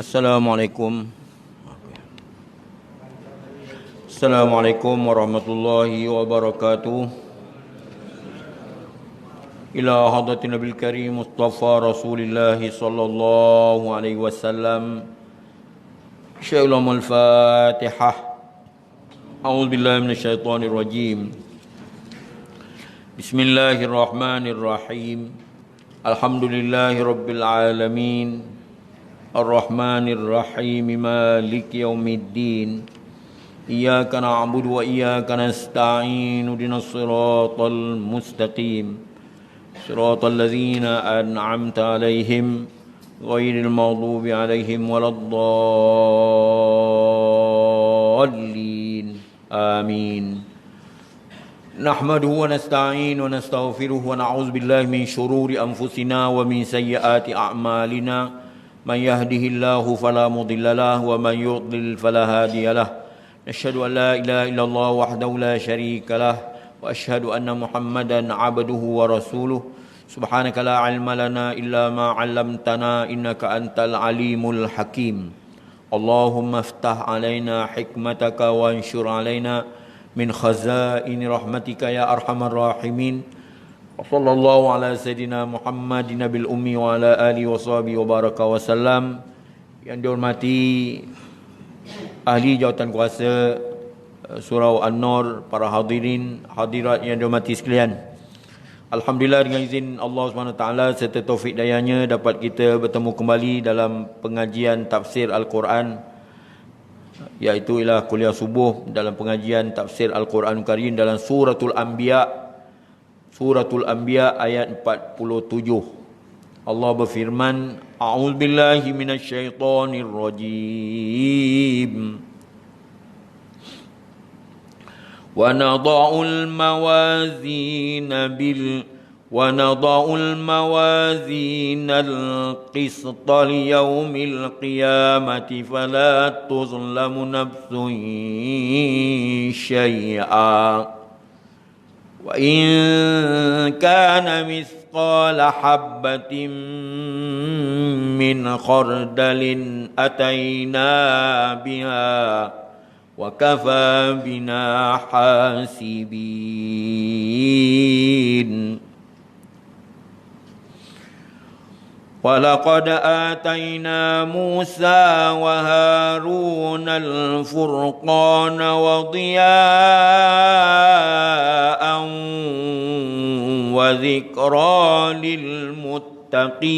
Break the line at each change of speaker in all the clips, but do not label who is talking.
Assalamualaikum. Assalamualaikum warahmatullahi wabarakatuh. Ila hadratin Nabil Karim Mustafa Rasulillah sallallahu alaihi wasallam. Syai'ul Fatihah. A'udzu billahi minasyaitonir rajim. Bismillahirrahmanirrahim. Alhamdulillahi rabbil alamin. Ar-Rahmanir Rahim. Maliki yaumiddin. Iyyaka na'budu wa iyyaka nasta'in. Ihdinas siratal mustaqim. Siratal ladzina an'amta 'alaihim ghairil maghdubi 'alaihim waladdallin. Amin. Nahmaduhu wa nasta'in wa nastaghfiruhu wa na'udzu billahi min syururi anfusina wa min sayyiati a'malina. Man yahdihillahu fala mudilla lahu wa man yudlil fala hadiya lahu. Nashhadu an la ilaha illallah wahdahu la syarika lah wa ashhadu anna Muhammadan 'abduhu wa rasuluh. Subhanaka la 'ilma lana illa ma 'allamtana innaka antal alimul hakim. Allahumma iftah 'alaina hikmataka wa anshur 'alaina min khazaini rahmatika ya arhamar rahimin. Sallallahu ala sayyidina Muhammadin nabil ummi wa ala alihi wa sahbihi wa baraka wa sallam. Yang dihormati ahli jawatan kuasa Surau An-Nur, para hadirin hadirat yang dihormati sekalian. Alhamdulillah, dengan izin Allah SWT serta taufik dayanya dapat kita bertemu kembali dalam pengajian tafsir Al-Quran, iaitu ialah kuliah subuh dalam pengajian tafsir Al-Quran Karim dalam Suratul Anbiya. Suratul Anbiya ayat 47. Allah berfirman, A'udzubillahi minasyaitonir rajim. Wa nadha'ul mawazinal qisṭa liyaumil qiyamati fala tuzlamu nafsun syai'a wa in kana mithqala habbatin min khardalin ataina biha wa kafa bina hasibin. Walaqad atayna Musa wa Haruna al-furqana wa diya'an wa dhikra lil muttaqin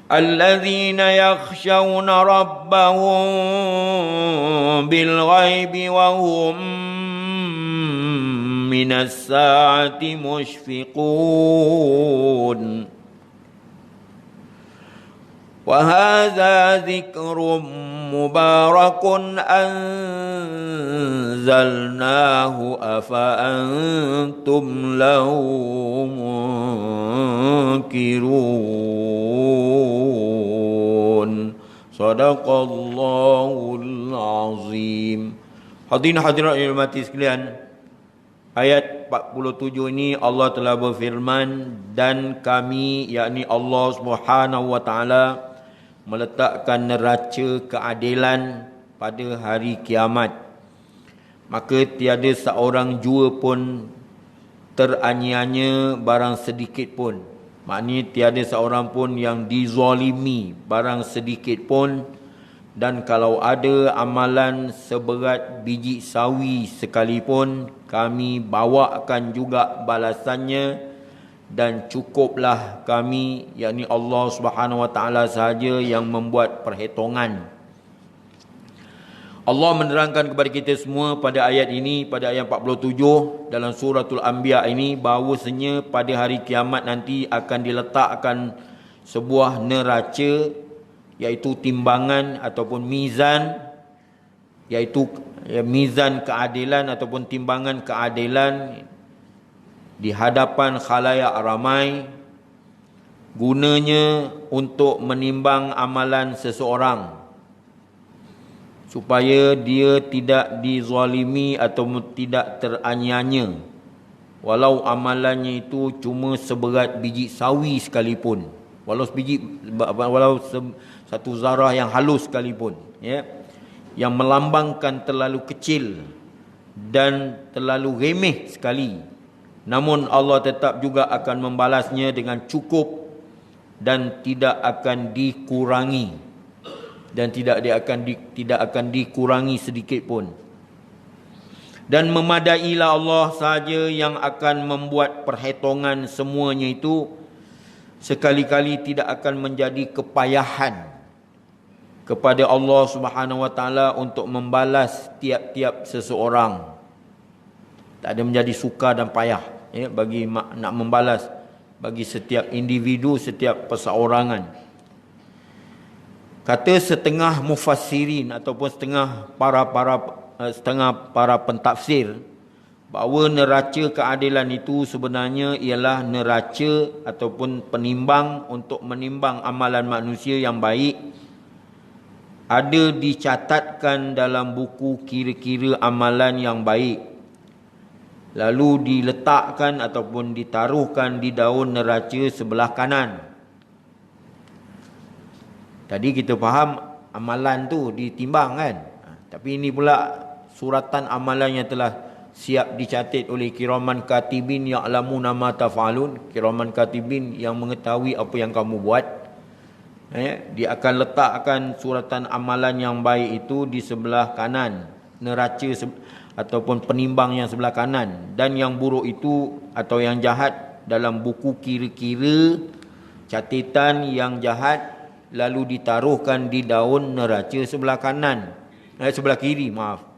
alladhina yakhshawna rabbahum bil ghaibi wa hum minas saati mushfiqun. Wa hadza dzikrun mubarakun anzalnahu afa antum lahu munkirun. Sadaqallahul azim. Hadirin hadirat yang dirahmati sekalian, ayat 47 ini Allah telah berfirman, dan kami, yakni Allah Subhanahu wa taala, meletakkan neraca keadilan pada hari kiamat. Maka tiada seorang jua pun teraniaya barang sedikit pun. Maknanya tiada seorang pun yang dizalimi barang sedikit pun. Dan kalau ada amalan seberat biji sawi sekalipun, kami bawakan juga balasannya, dan cukuplah kami, yakni Allah Subhanahu wa taala sahaja yang membuat perhitungan. Allah menerangkan kepada kita semua pada ayat ini, pada ayat 47 dalam suratul Anbiya ini, bahawasanya pada hari kiamat nanti akan diletakkan sebuah neraca, iaitu timbangan ataupun mizan, iaitu mizan keadilan ataupun timbangan keadilan di hadapan khalayak ramai, gunanya untuk menimbang amalan seseorang supaya dia tidak dizalimi atau tidak teraniaya. walau amalannya itu cuma seberat biji sawi sekalipun, walau satu zarah yang halus sekalipun, ya, yang melambangkan terlalu kecil dan terlalu remeh sekali, namun Allah tetap juga akan membalasnya dengan cukup dan tidak akan dikurangi, dan tidak akan dikurangi sedikit pun. Dan memadailah Allah saja yang akan membuat perhitungan semuanya itu, sekali-kali tidak akan menjadi kepayahan kepada Allah Subhanahu wa taala untuk membalas tiap-tiap seseorang. Tak ada menjadi sukar dan payah, ya, bagi nak membalas bagi setiap individu, setiap perseorangan. Kata setengah mufassirin ataupun setengah para pentafsir bahawa neraca keadilan itu sebenarnya ialah neraca ataupun penimbang untuk menimbang amalan manusia yang baik, ada dicatatkan dalam buku kira-kira amalan yang baik, lalu diletakkan ataupun ditaruhkan di daun neraca sebelah kanan. Tadi kita faham amalan tu ditimbang kan, tapi ini pula suratan amalan yang telah siap dicatat oleh kiraman katibin ya'lamuna ma taf'alun, kiraman katibin yang mengetahui apa yang kamu buat. Dia akan letakkan suratan amalan yang baik itu di sebelah kanan neraca ataupun penimbang yang sebelah kanan, dan yang buruk itu atau yang jahat dalam buku kira-kira catatan yang jahat, lalu ditaruhkan di daun neraca sebelah kanan, sebelah kiri, maaf.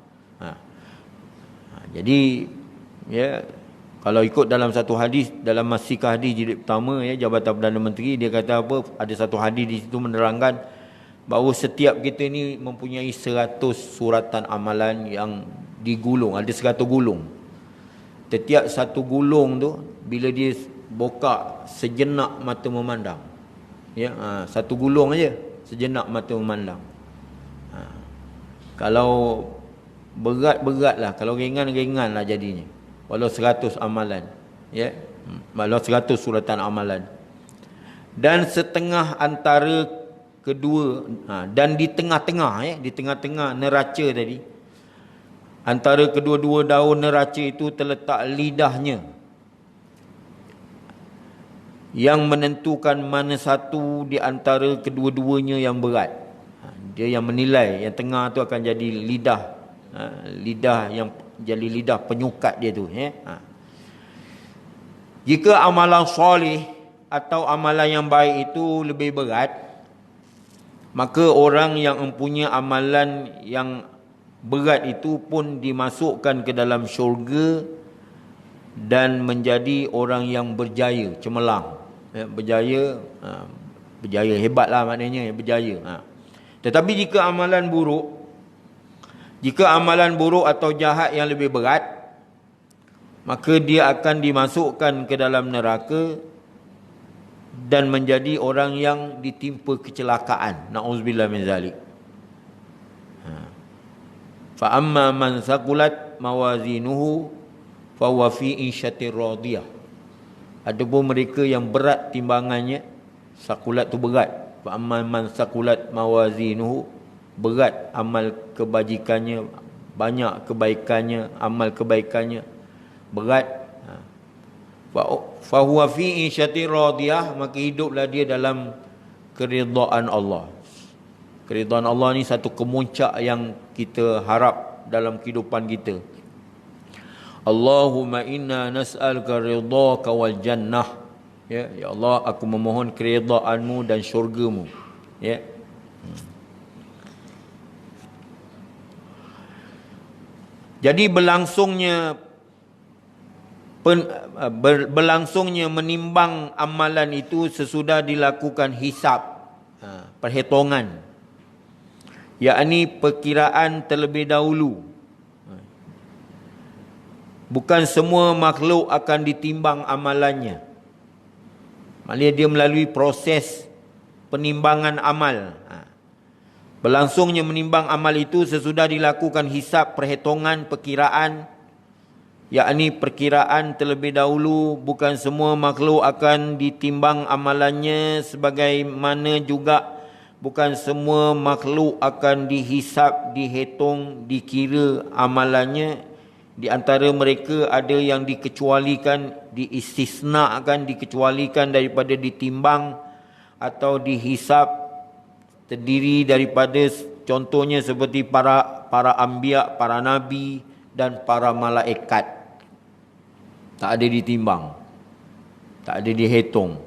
Jadi, ya, kalau ikut dalam satu hadis, dalam Masikah hadis jilid pertama, ya, Jabatan Perdana Menteri, dia kata apa? Ada satu hadis di situ menerangkan bahawa setiap kita ni mempunyai 100 suratan amalan yang digulung, ada 100 gulung. Setiap satu gulung tu, bila dia buka, sejenak mata memandang. Ya, satu gulung aja, sejenak mata memandang. Kalau berat-berat lah, kalau ringan-ringan lah jadinya, walau 100 amalan, ya, walau 100 suratan amalan. Dan setengah antara kedua, dan di tengah-tengah, ya, di tengah-tengah neraca tadi, antara kedua-dua daun neraca itu terletak lidahnya yang menentukan mana satu di antara kedua-duanya yang berat. Dia yang menilai, yang tengah tu akan jadi lidah, lidah yang jadi lidah penyukat dia tu, ya. Jika amalan soleh atau amalan yang baik itu lebih berat, maka orang yang mempunyai amalan yang berat itu pun dimasukkan ke dalam syurga dan menjadi orang yang berjaya, cemerlang, ya, berjaya, berjaya hebatlah maknanya, berjaya. Tetapi jika amalan buruk atau jahat yang lebih berat, maka dia akan dimasukkan ke dalam neraka dan menjadi orang yang ditimpa kecelakaan. Na'udzubillah min zalik. Fa amma man saqulat mawazinuhu fa huwa fi insyatir radiyah. Adapun mereka yang berat timbangannya, saqulat tu berat. Fa amma man saqulat mawazinuhu, berat amal kebajikannya, banyak kebaikannya, amal kebaikannya berat, fa huwa fi insyatir radiyah, maka hiduplah dia dalam keridaan Allah. Keridaan Allah ni satu kemuncak yang kita harap dalam kehidupan kita. Allahumma inna nas'aluka ridhaka wal jannah. Ya, ya Allah, aku memohon keridaan-Mu dan syurga-Mu. Ya. Jadi berlangsungnya menimbang amalan itu sesudah dilakukan hisab, perhitungan, yakni perkiraan terlebih dahulu. Bukan semua makhluk akan ditimbang amalannya. Maksudnya dia melalui proses penimbangan amal. Berlangsungnya menimbang amal itu sesudah dilakukan hisab, perhitungan, perkiraan, yakni perkiraan terlebih dahulu, bukan semua makhluk akan ditimbang amalannya, sebagaimana juga bukan semua makhluk akan dihisap, dihitung, dikira amalannya. Di antara mereka ada yang dikecualikan, diistisnakan, dikecualikan daripada ditimbang atau dihisap, terdiri daripada contohnya seperti para anbiya, para nabi dan para malaikat. Tak ada ditimbang, tak ada dihitung.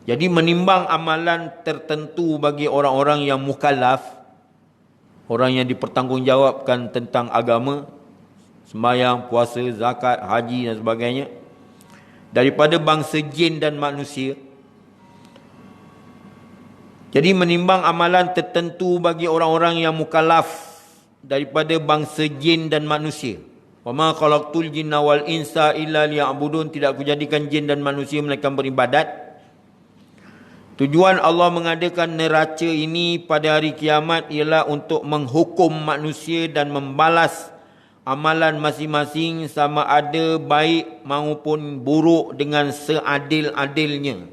Jadi menimbang amalan tertentu bagi orang-orang yang mukallaf, orang yang dipertanggungjawabkan tentang agama, sembahyang, puasa, zakat, haji dan sebagainya, daripada bangsa jin dan manusia. Jadi menimbang amalan tertentu bagi orang-orang yang mukallaf daripada bangsa jin dan manusia. Wa ma khalaqtul jinna wal insa illa liya'budun, tidak aku jadikan jin dan manusia melainkan beribadat. Tujuan Allah mengadakan neraca ini pada hari kiamat ialah untuk menghukum manusia dan membalas amalan masing-masing sama ada baik maupun buruk dengan seadil-adilnya.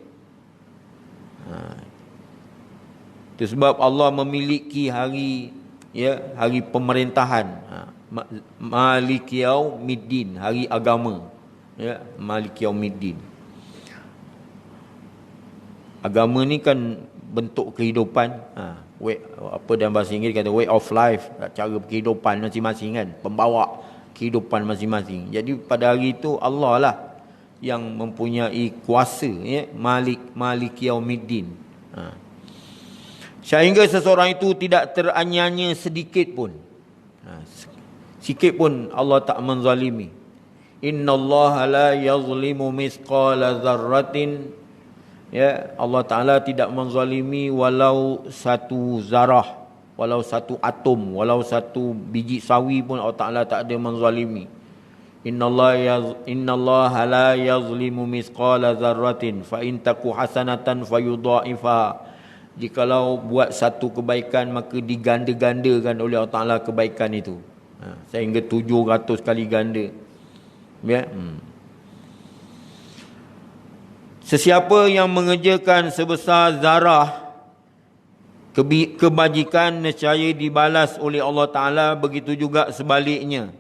Itu sebab Allah memiliki hari pemerintahan, Malik Yaumiddin, hari agama, Malik Yaumiddin. Agama ni kan bentuk kehidupan, apa dalam bahasa Inggeris kata way of life, cara kehidupan masing-masing kan, pembawa kehidupan masing-masing. Jadi pada hari itu Allah lah yang mempunyai kuasa, Malik Yaumiddin. Sehingga seseorang itu tidak teraniaya sedikit pun. Sikit pun Allah tak menzalimi. Innallaha la yazlimu misqala dzarratin. Allah Ta'ala tidak menzalimi walau satu zarah, walau satu atom, walau satu biji sawi pun Allah Ta'ala tak ada menzalimi. Innallaha la yazlimu misqala dzarratin fa in taku hasanatan fayudha'ifa. Jikalau buat satu kebaikan maka diganda-gandakan oleh Allah Ta'ala kebaikan itu, sehingga 700 kali ganda. Sesiapa yang mengerjakan sebesar zarah kebajikan, nescaya dibalas oleh Allah Ta'ala. Begitu juga sebaliknya.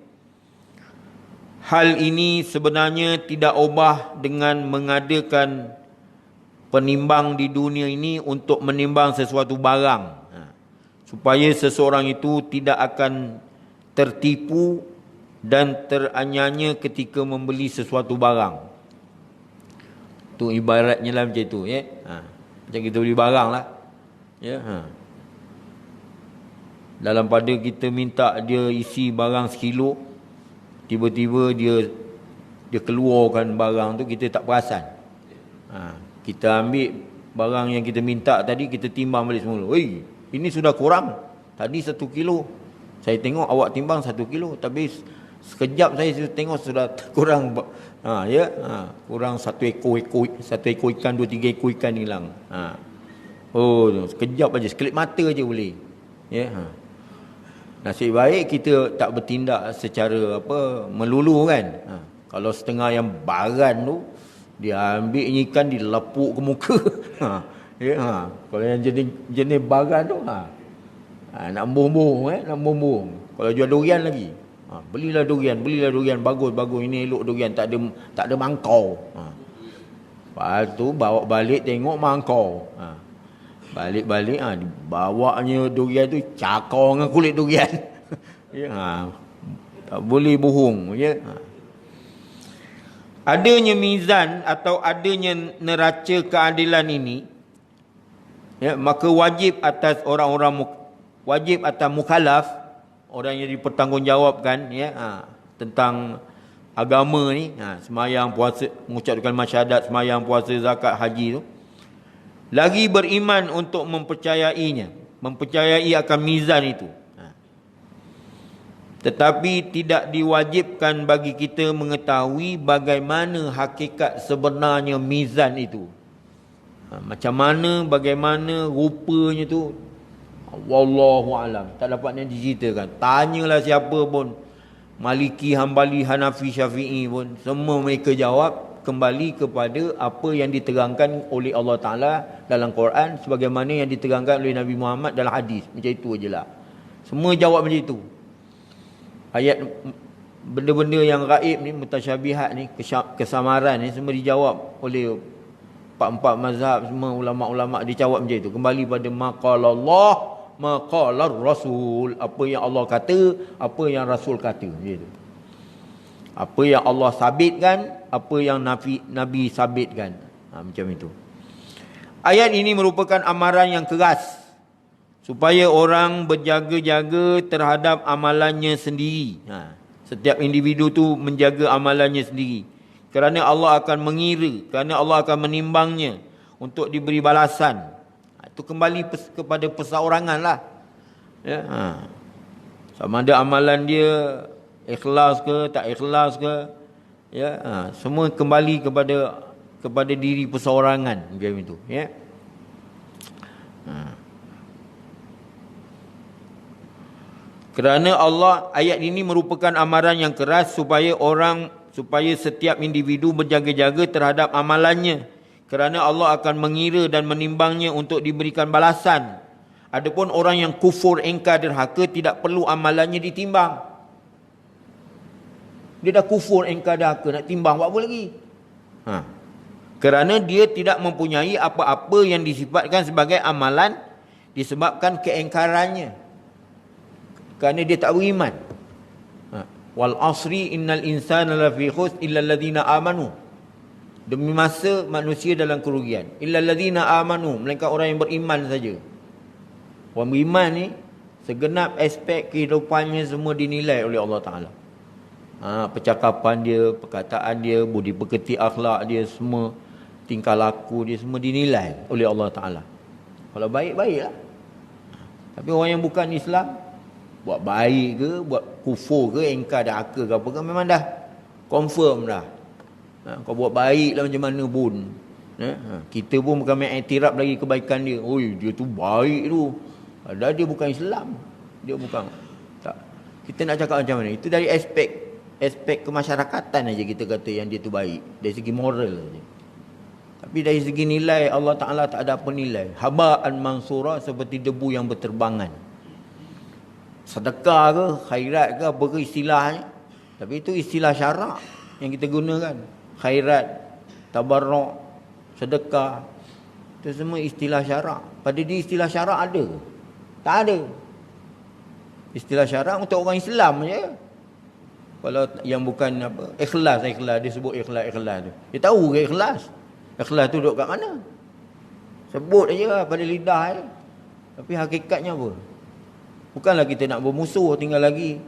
Hal ini sebenarnya tidak ubah dengan mengadakan penimbang di dunia ini untuk menimbang sesuatu barang, supaya seseorang itu tidak akan tertipu dan teraniaya ketika membeli sesuatu barang. Tu ibaratnya lah macam itu, macam kita beli barang lah, dalam pada kita minta dia isi barang 1 kilo, tiba-tiba dia keluarkan barang tu, kita tak perasan. Kita ambil barang yang kita minta tadi, kita timbang balik semula. Ini sudah kurang. Tadi 1 kilo. Saya tengok awak timbang 1 kilo. Tapi sekejap saya tengok sudah kurang. Kurang 1 ekor ikan, 2-3 ekor ikan hilang. Sekejap aja, sekelip mata aja boleh. Nasib baik kita tak bertindak secara melulu kan. Kalau setengah yang baran tu, dia ambil ikan, dilepuk ke muka. Kalau yang jenis bagan tu, nak bumbung, nak bumbung. Kalau jual durian lagi, belilah durian, bagus, ini elok durian, tak ada mangkau. Lepas tu bawa balik tengok mangkau. Balik-balik, bawanya durian tu cakar dengan kulit durian. Tak boleh bohong. Adanya mizan atau adanya neraca keadilan ini, maka wajib atas mukallaf, orang yang dipertanggungjawabkan tentang agama ni, sembahyang, puasa, mengucapkan syahadat, sembahyang, puasa, zakat, haji tu, lagi beriman untuk mempercayainya, mempercayai akan mizan itu. Tetapi tidak diwajibkan bagi kita mengetahui bagaimana hakikat sebenarnya mizan itu. Macam mana, bagaimana rupanya tu, wallahu alam, tak dapat nak diceritakan. Tanyalah siapa pun, Maliki, Hambali, Hanafi, Syafi'i pun semua mereka jawab kembali kepada apa yang diterangkan oleh Allah Ta'ala dalam Quran sebagaimana yang diterangkan oleh Nabi Muhammad dalam hadis. Macam itu je lah. Semua jawab macam itu. Ayat benda-benda yang gaib ni, mutasyabihat ni, kesamaran ni semua dijawab oleh empat mazhab, semua ulama'-ulama' dia jawab macam itu. Kembali pada maqalallah, maqalar rasul. Apa yang Allah kata, apa yang Rasul kata. Macam itu. Apa yang Allah sabitkan, apa yang Nabi sabitkan. Macam itu. Ayat ini merupakan amaran yang keras supaya orang berjaga-jaga terhadap amalannya sendiri. Setiap individu tu menjaga amalannya sendiri. Kerana Allah akan mengira, kerana Allah akan menimbangnya untuk diberi balasan. Itu kembali kepada perseorangan lah. Ya, sama ada amalan dia ikhlas ke, tak ikhlas ke. Ya, semua kembali kepada diri perseorangan macam itu. Ya. Kerana Allah, ayat ini merupakan amaran yang keras supaya setiap individu berjaga-jaga terhadap amalannya. Kerana Allah akan mengira dan menimbangnya untuk diberikan balasan. Adapun orang yang kufur, ingkar, derhaka, tidak perlu amalannya ditimbang. Dia dah kufur, ingkar, derhaka, nak timbang buat apa lagi? Kerana dia tidak mempunyai apa-apa yang disifatkan sebagai amalan disebabkan keingkarannya. Kerana dia tak beriman. Wal asri innal insana lafi khusr illa alladhina amanu. Demi masa manusia dalam kerugian. Illa alladhina amanu, melainkan orang yang beriman saja. Orang beriman ni segenap aspek kehidupannya semua dinilai oleh Allah Taala. Percakapan dia, perkataan dia, budi pekerti, akhlak dia, semua tingkah laku dia semua dinilai oleh Allah Taala. Kalau baik, baiklah. Tapi orang yang bukan Islam, buat baik ke, buat kufur ke, ingkar, derhaka ke apa ke, memang dah confirm dah. Kau buat baik lah macam mana pun. Kita pun bukan main iktiraf lagi kebaikan dia. Oi, dia tu baik tu. Padahal dia bukan Islam. Dia bukan. Tak. Kita nak cakap macam mana? Itu dari aspek kemasyarakatan aja kita kata yang dia tu baik. Dari segi moral saja. Tapi dari segi nilai, Allah Ta'ala tak ada apa nilai. Haba'an mansura, seperti debu yang berterbangan. Sedekah ke, khairat ke, apa ke istilahnya. Tapi itu istilah syarak yang kita gunakan. Khairat, tabarruk, sedekah. Itu semua istilah syarak. Pada dia istilah syarak ada ke? Tak ada. Istilah syarak untuk orang Islam je. Kalau yang bukan apa, ikhlas, dia sebut ikhlas tu. Dia tahu ke ikhlas? Ikhlas tu duduk kat mana? Sebut aja lah pada lidah je. Tapi hakikatnya apa? Bukanlah kita nak bermusuh, tinggal lagi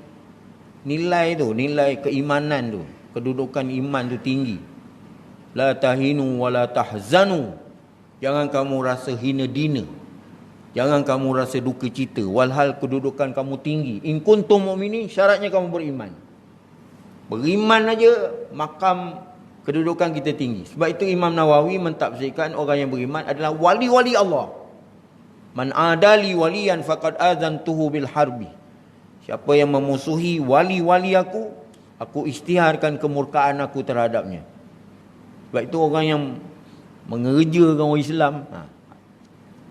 nilai tu, nilai keimanan tu, kedudukan iman tu tinggi. La tahinu wa la tahzanu. Jangan kamu rasa hina dina. Jangan kamu rasa duka cita. Walhal kedudukan kamu tinggi. In kuntum mu'minin, syaratnya kamu beriman. Beriman aja makam kedudukan kita tinggi. Sebab itu Imam Nawawi mentafsirkan orang yang beriman adalah wali-wali Allah. Man adali waliyan faqad azantuhu bil harbi. Siapa yang memusuhi wali-wali aku, aku isytiharkan kemurkaan aku terhadapnya. Sebab itu orang yang mengerjakan orang Islam.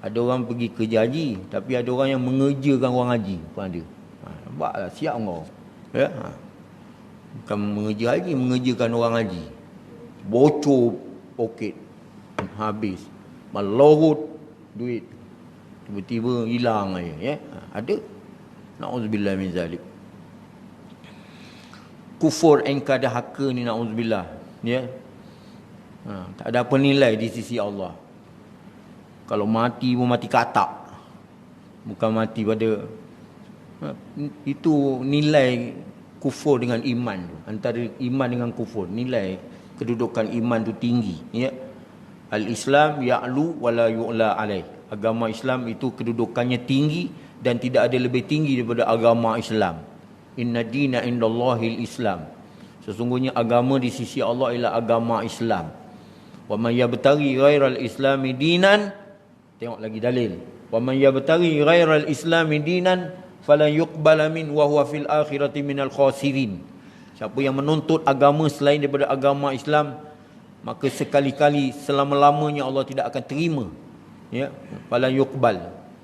Ada orang pergi kerja haji, tapi ada orang yang mengerjakan orang haji pun ada. Nampaklah siap kau. Ya. Bukan mengerja haji, mengerjakan orang haji. Bocor poket, habis. Melorot duit. Tiba-tiba hilang aja, ya. Ada. Na'udzubillah min zalik. Kufur, ingkar, derhaka ni na'udzubillah, ya. Tak ada apa nilai di sisi Allah. Kalau mati pun mati katak. Bukan mati pada itu nilai kufur dengan iman tu. Antara iman dengan kufur, nilai kedudukan iman tu tinggi, ya. Al-Islam ya'lu wa la yu'la alaih. Agama Islam itu kedudukannya tinggi dan tidak ada lebih tinggi daripada agama Islam. Inna dina indallahil Islam. Sesungguhnya agama di sisi Allah ialah agama Islam. Wa man yabtaghi ghairal islami dinan, tengok lagi dalil. Wa man yabtaghi ghairal islami dinan falan yuqbala min wa huwa fil akhirati minal khasirin. Siapa yang menuntut agama selain daripada agama Islam, maka sekali-kali selama-lamanya Allah tidak akan terima. Ya, falan yuqbal.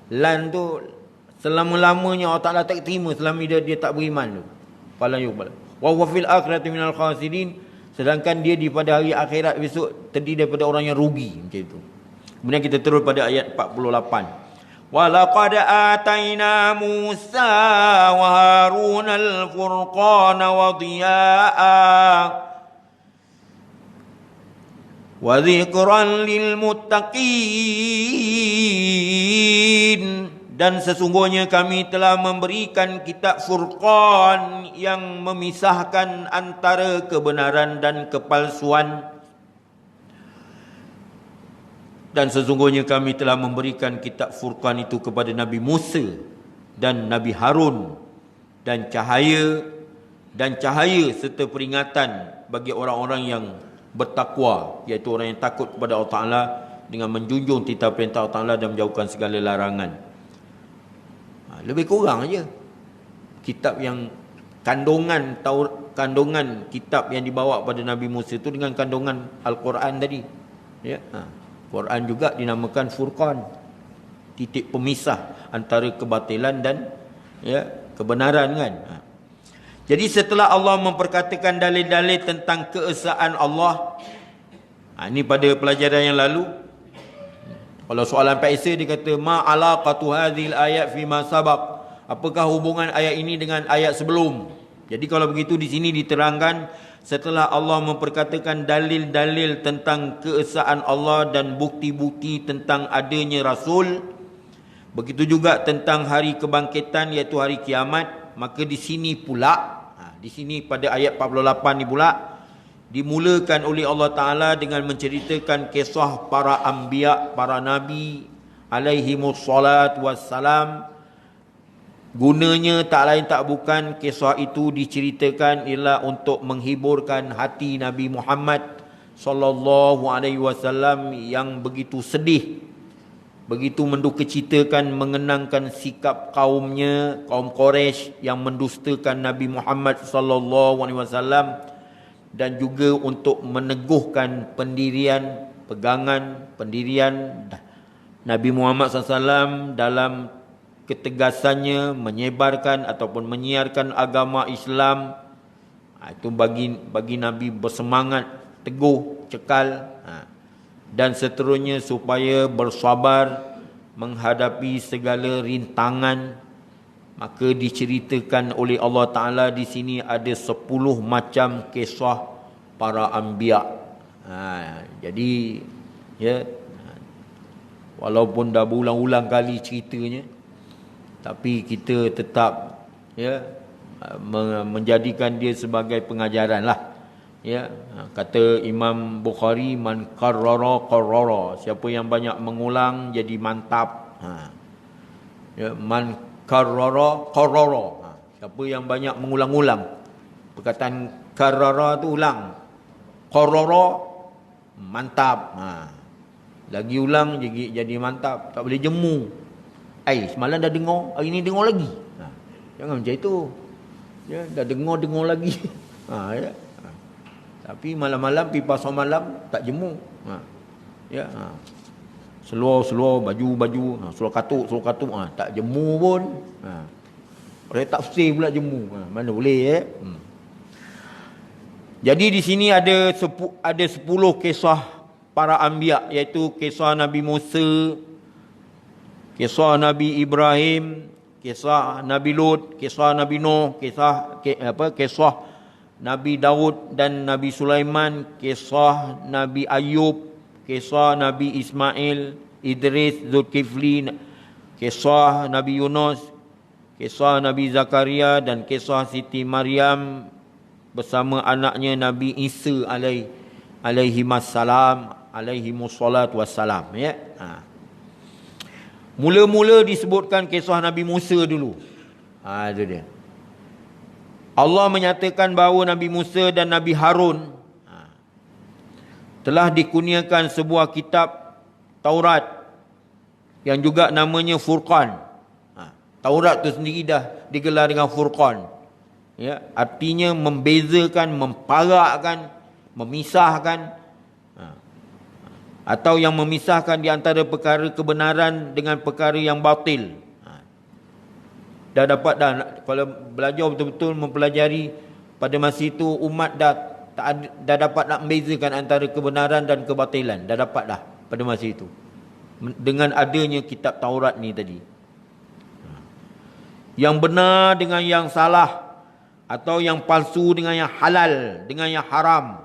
Lan tu selama-lamanya Allah Taala tak terima selama dia tak beriman tu. Falan yuqbal. Wa huwa fil akhirati minal khasirin, sedangkan dia di pada hari akhirat besok terdiri daripada orang yang rugi, macam itu. Kemudian kita terus pada ayat 48. وَلَقَدْ آتَيْنَا مُوسَى وَهَارُونَ الْفُرْقَانَ وَضِيَاءً وَذِكْرًا لِلْمُتَّقِينَ. Dan sesungguhnya kami telah memberikan kitab Furqan yang memisahkan antara kebenaran dan kepalsuan. Dan sesungguhnya kami telah memberikan kitab Furqan itu kepada Nabi Musa dan Nabi Harun, dan cahaya serta peringatan bagi orang-orang yang bertakwa, iaitu orang yang takut kepada Allah Ta'ala dengan menjunjung titah perintah Allah Ta'ala dan menjauhkan segala larangan. Lebih kurang aja kitab yang kandungan kitab yang dibawa pada Nabi Musa itu dengan kandungan Al-Quran tadi. Ya. Quran juga dinamakan Furqan, titik pemisah antara kebatilan dan kebenaran kan. Jadi setelah Allah memperkatakan dalil-dalil tentang keesaan Allah, ini pada pelajaran yang lalu. Kalau soalan Pak Isa, dia kata ma alaqatu hadhil ayat fi ma sabaq, apakah hubungan ayat ini dengan ayat sebelum? Jadi kalau begitu di sini diterangkan, setelah Allah memperkatakan dalil-dalil tentang keesaan Allah dan bukti-bukti tentang adanya Rasul, begitu juga tentang hari kebangkitan iaitu hari kiamat, maka di sini pula, di sini pada ayat 48 ni pula, dimulakan oleh Allah Ta'ala dengan menceritakan kisah para anbiya, para nabi alaihimussalat wassalam. Gunanya tak lain tak bukan kisah itu diceritakan ialah untuk menghiburkan hati Nabi Muhammad sallallahu alaihi wasallam yang begitu sedih, begitu mendukacitakan mengenangkan sikap kaumnya, kaum Quraisy yang mendustakan Nabi Muhammad sallallahu alaihi wasallam, dan juga untuk meneguhkan pendirian Nabi Muhammad SAW dalam ketegasannya menyebarkan ataupun menyiarkan agama Islam. Itu bagi Nabi bersemangat, teguh, cekal, dan seterusnya supaya bersabar menghadapi segala rintangan. Maka diceritakan oleh Allah Ta'ala di sini ada 10 macam kisah para anbiya. Jadi walaupun dah berulang-ulang kali ceritanya, tapi kita tetap menjadikan dia sebagai pengajaran lah. Kata Imam Bukhari, man qarrara, siapa yang banyak mengulang jadi mantap. Man qarrara, siapa yang banyak mengulang-ulang. Perkataan qarrara tu ulang, qarrara mantap. Lagi ulang jadi mantap, tak boleh jemu. Semalam dah dengar, hari ni dengar lagi. Jangan macam itu. Dah dengar lagi. Tapi malam-malam pergi pasar malam tak jemu. Seluar baju, seluar katuk, tak jemu pun. Orang tafsir pula jemu. Mana boleh Jadi di sini ada 10 kisah para anbiya, iaitu kisah Nabi Musa, kisah Nabi Ibrahim, kisah Nabi Lut, kisah Nabi Nuh, kisah Nabi Daud dan Nabi Sulaiman, kisah Nabi Ayub, kisah Nabi Ismail, Idris, Zulkifli, kisah Nabi Yunus, kisah Nabi Zakaria, dan kisah Siti Maryam bersama anaknya Nabi Isa alaihimussalatu wassalam. Mula-mula disebutkan kisah Nabi Musa dulu. Itu dia. Allah menyatakan bahawa Nabi Musa dan Nabi Harun telah dikurniakan sebuah kitab Taurat yang juga namanya Furqan. Taurat tu sendiri dah digelar dengan Furqan. Ya, artinya membezakan, memparakkan, memisahkan, atau yang memisahkan di antara perkara kebenaran dengan perkara yang batil. Dah dapat dah, kalau belajar betul-betul mempelajari pada masa itu, umat dah dapat nak membezakan antara kebenaran dan kebatilan. Dah dapat dah pada masa itu, dengan adanya kitab Taurat ni tadi. Yang benar dengan yang salah, atau yang palsu dengan yang halal, dengan yang haram.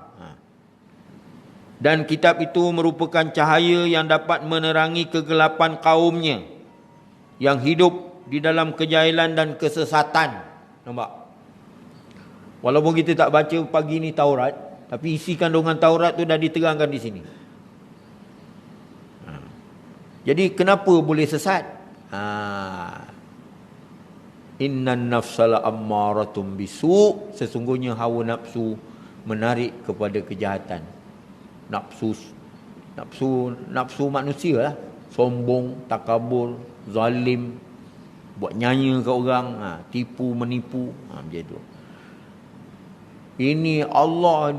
Dan kitab itu merupakan cahaya yang dapat menerangi kegelapan kaumnya yang hidup di dalam kejahilan dan kesesatan. Nampak? Walaupun kita tak baca pagi ni Taurat, tapi isi kandungan Taurat tu dah diterangkan di sini. Jadi kenapa boleh sesat? Innan nafsala ammaratum bisu, sesungguhnya hawa nafsu menarik kepada kejahatan. Nafsu manusia lah. Sombong, takabur, zalim, buat nyanya kat orang, tipu, menipu, macam tu. Ini Allah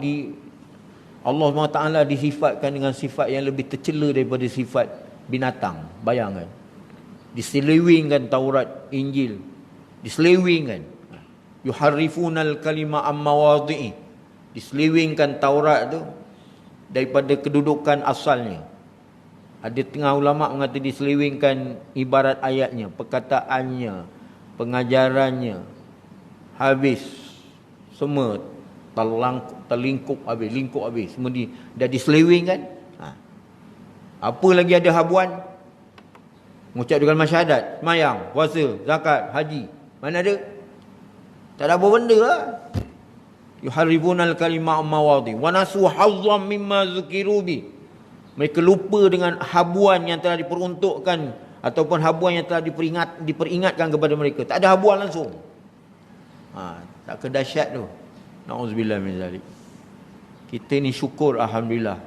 SWT disifatkan dengan sifat yang lebih tercela daripada sifat binatang. Bayangkan, diselewengkan Taurat, Injil, diselewengkan. Yuharrifunal kalima ammawadhi'i, diselewengkan Taurat tu daripada kedudukan asalnya. Ada tengah ulama' mengata diselewengkan ibarat ayatnya, perkataannya, pengajarannya, habis semua terlingkup habis, semua dah diselewengkan. Apa lagi ada habuan? Mengucap dengan syahadat, semayang, puasa, zakat, haji, mana ada? Tak ada apa benda lah. Yuharribunal kalima mawadhi wa nasu hazzam mimma zukiru bi. Mereka lupa dengan habuan yang telah diperuntukkan, ataupun habuan yang telah diperingatkan kepada mereka. Tak ada habuan langsung. Tak kedahsyat tu. Na'udzubillah min zalik. Kita ni syukur, alhamdulillah.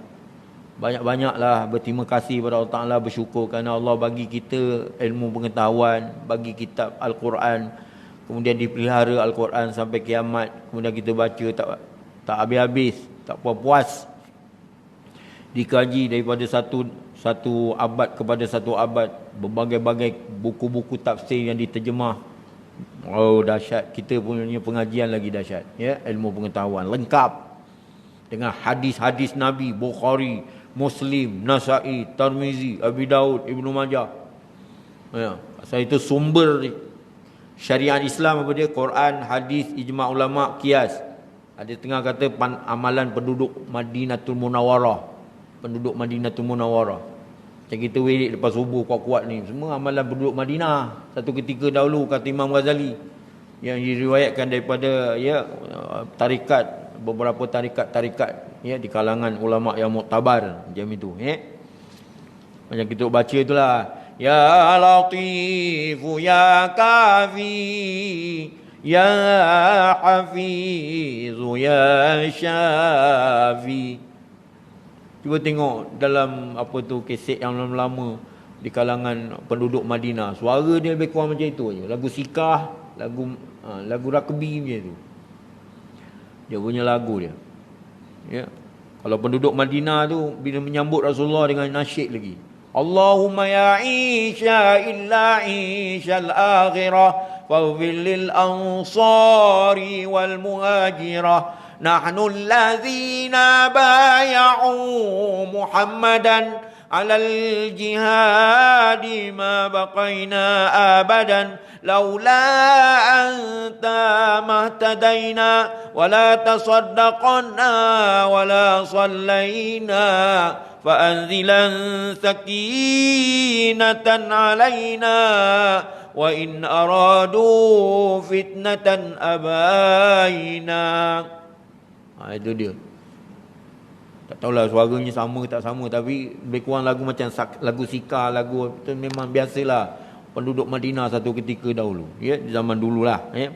Banyak-banyaklah berterima kasih kepada Allah Ta'ala, bersyukur kerana Allah bagi kita ilmu pengetahuan, bagi kitab Al-Quran, kemudian dipelihara Al-Quran sampai kiamat, kemudian kita baca tak habis-habis, tak puas-puas, dikaji daripada satu abad kepada satu abad, berbagai-bagai buku-buku tafsir yang diterjemah. Oh, dahsyat. Kita punya pengajian lagi dahsyat, ya, ilmu pengetahuan lengkap dengan hadis-hadis Nabi, Bukhari, Muslim, Nasa'i, Tirmizi, Abi Daud, Ibnu Majah. Ya, pasal itu sumber syariat Islam apa dia? Quran, hadis, ijma' ulama', qiyas. Ada tengah kata amalan penduduk Madinatul Munawwarah. Penduduk Madinatul Munawwarah. Macam kita wirid lepas subuh kuat-kuat ni, semua amalan penduduk Madinah. Satu ketika dahulu, kata Imam Ghazali, yang diriwayatkan daripada tarikat, beberapa tarikat, ya, di kalangan ulama yang muktabar macam itu, ya. Macam kita baca itulah, ya Latifu ya Kafi ya Hafizu ya Syafi. Cuba tengok dalam apa tu kaset yang lama-lama di kalangan penduduk Madinah, suara dia lebih kurang macam itu aja. Lagu sikah, lagu rakbi macam tu. Dia punya lagu dia. Ya. Kalau penduduk Madinah tu bila menyambut Rasulullah dengan nasyid lagi. Allahumma ya Isha illa Ishal akhirah faghfir lil ansari wal muhajirah nahnu alladhina bay'u Muhammadan alal jihadi ma baqaina abadan laula anta mahtadaina wala tasaddaqna wala sallaina فأنزلا سكينة علينا وإن أرادوا فتنة أبينا. Itu dia. Tak tahulah suaranya sama tak sama, tapi lebih kurang lagu macam lagu sika, lagu itu memang biasalah penduduk Madinah satu ketika dahulu, ya, di zaman dululah, ya.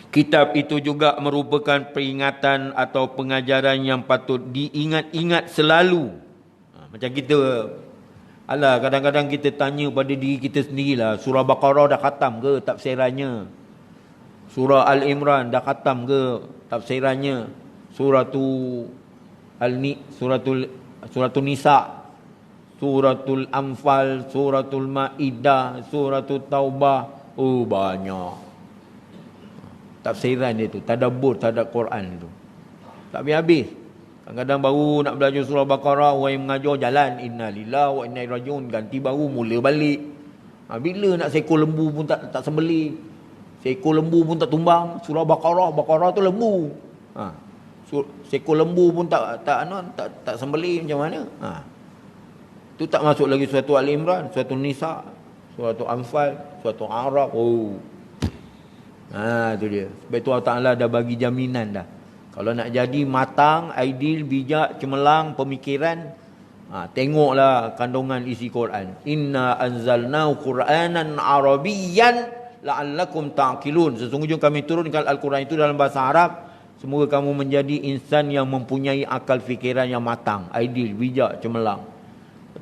Kitab itu juga merupakan peringatan atau pengajaran yang patut diingat-ingat selalu Macam kita, alah, kadang-kadang kita tanya pada diri kita sendirilah, surah Baqarah dah khatam ke tafsirannya? Surah Al-Imran dah khatam ke tafsirannya? Suratul Nisa, Suratul Anfal, Suratul Maidah, Suratul Taubah. Oh, banyak tafsiran dia tu, tadabbur terhadap Quran tu. Tak habis-habis. Kadang-kadang baru nak belajar surah Baqarah, orang yang mengajar jalan, inna lillahi wa inna ilaihi rajiun, ganti baru mula balik. Bila nak seekor lembu pun tak sembelih, seekor lembu pun tak tumbang. Surah Baqarah tu lembu. Seekor lembu pun tak sembelih, macam mana? Tu tak masuk lagi surah Al-Imran, surah Nisa, surah Anfal, surah Araf. Tu dia. Sebab tu Allah Ta'ala dah bagi jaminan dah. Kalau nak jadi matang, ideal, bijak, cemerlang, pemikiran, tengoklah kandungan isi Quran. Inna anzalnahu Qur'anan Arabiyyan la'allakum ta'qilun. Sesungguhnya kami turunkan Al-Quran itu dalam bahasa Arab. Semoga kamu menjadi insan yang mempunyai akal fikiran yang matang, ideal, bijak, cemerlang.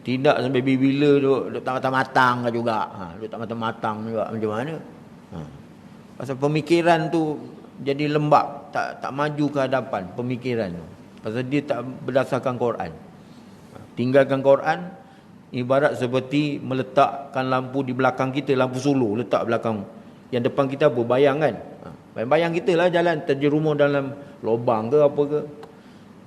Tidak sampai bila duk tak matang juga. Duk tak matang juga, macam mana? Pasal pemikiran tu jadi lembab, tak maju ke hadapan pemikiran tu. Pasal dia tak berdasarkan Quran. Tinggalkan Quran ibarat seperti meletakkan lampu di belakang kita, lampu suluh letak belakang. Yang depan kita apa? Bayang kan? Bayang kita lah jalan terjerumus dalam lubang ke apa ke.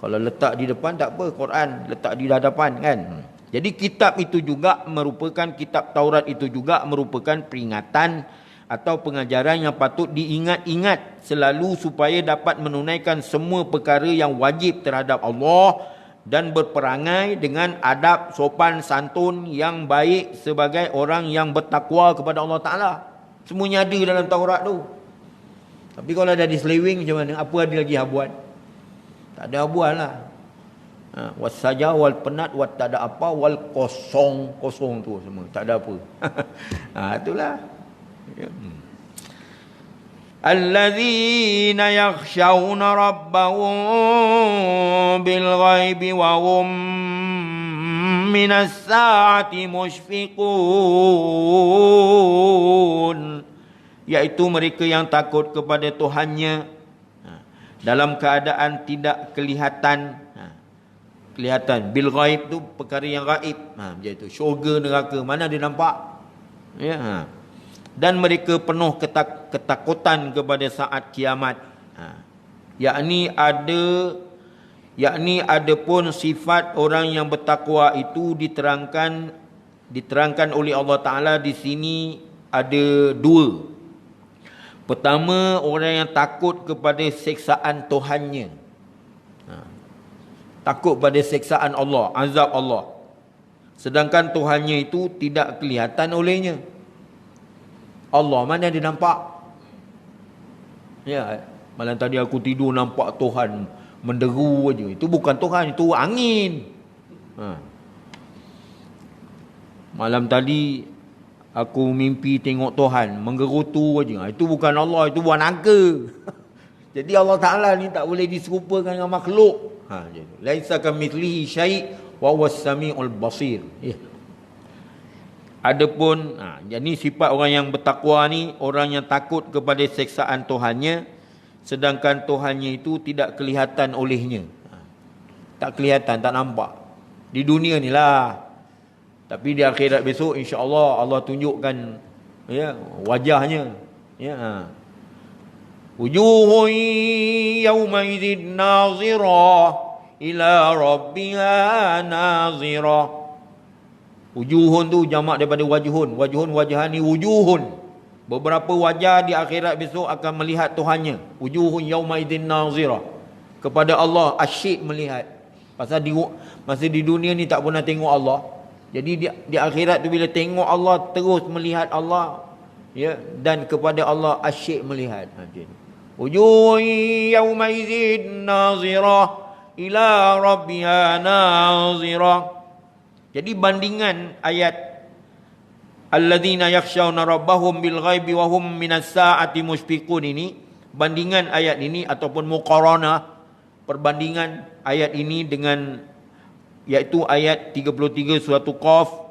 Kalau letak di depan tak apa, Quran letak di hadapan kan. Jadi kitab itu juga merupakan, kitab Taurat itu juga merupakan peringatan atau pengajaran yang patut diingat-ingat selalu supaya dapat menunaikan semua perkara yang wajib terhadap Allah dan berperangai dengan adab sopan santun yang baik sebagai orang yang bertakwa kepada Allah Ta'ala. Semuanya ada dalam Taurat tu. Tapi kalau dah diselewing macam mana? Apa ada lagi habuan? Tak ada habuan lah. Wasaja wal penat wat tak ada apa wal kosong tu semua. Tak ada apa. Itulah. Alladzina yakhshawna rabbahum bil ghaibi wa hum minas saati mushfiqun, iaitu mereka yang takut kepada Tuhannya dalam keadaan tidak kelihatan. Kelihatan bil ghaib tu perkara yang gaib, macam itu. Syurga, neraka, mana dia nampak? Ya. Dan mereka penuh ketakutan kepada saat kiamat. Yakni ada pun sifat orang yang bertakwa itu diterangkan oleh Allah Ta'ala di sini ada dua. Pertama, orang yang takut kepada siksaan Tuhannya. Takut pada siksaan Allah, azab Allah. Sedangkan Tuhannya itu tidak kelihatan olehnya. Allah mana dia nampak? Ya, malam tadi aku tidur nampak Tuhan menderu aja. Itu bukan Tuhan, itu angin. Malam tadi aku mimpi tengok Tuhan menggerutu aja. Itu bukan Allah, itu bukan naga. Jadi Allah Ta'ala ni tak boleh diserupakan dengan makhluk. Laisa kamitslihi syai' wa huwas samiul basir. Adapun jadi sifat orang yang bertakwa ni, orang yang takut kepada siksaan Tuhannya, sedangkan Tuhannya itu tidak kelihatan olehnya. Tak kelihatan, tak nampak. Di dunia ni lah. Tapi di akhirat besok insya-Allah Allah tunjukkan wajahnya. Wujuhun yawma idzin nazirah ila rabbiha nazirah. Wujuhun tu jamak daripada wajhun. Wajhun, wajhani, wujuhun. Beberapa wajah di akhirat besok akan melihat Tuhannya. Wujuhun yawma idzin nazirah. Kepada Allah asyik melihat. Pasal masa di dunia ni tak pernah tengok Allah. Jadi di akhirat tu bila tengok Allah, terus melihat Allah, dan kepada Allah asyik melihat. Wujuhun yawma idzin nazirah ila rabbiha nazirah. Jadi bandingan ayat alladzina yakhshawna rabbahum bil ghaibi wa hum minas saati mushfiqun ini, bandingan ayat ini ataupun muqaranah, perbandingan ayat ini dengan iaitu ayat 33 surah Qaf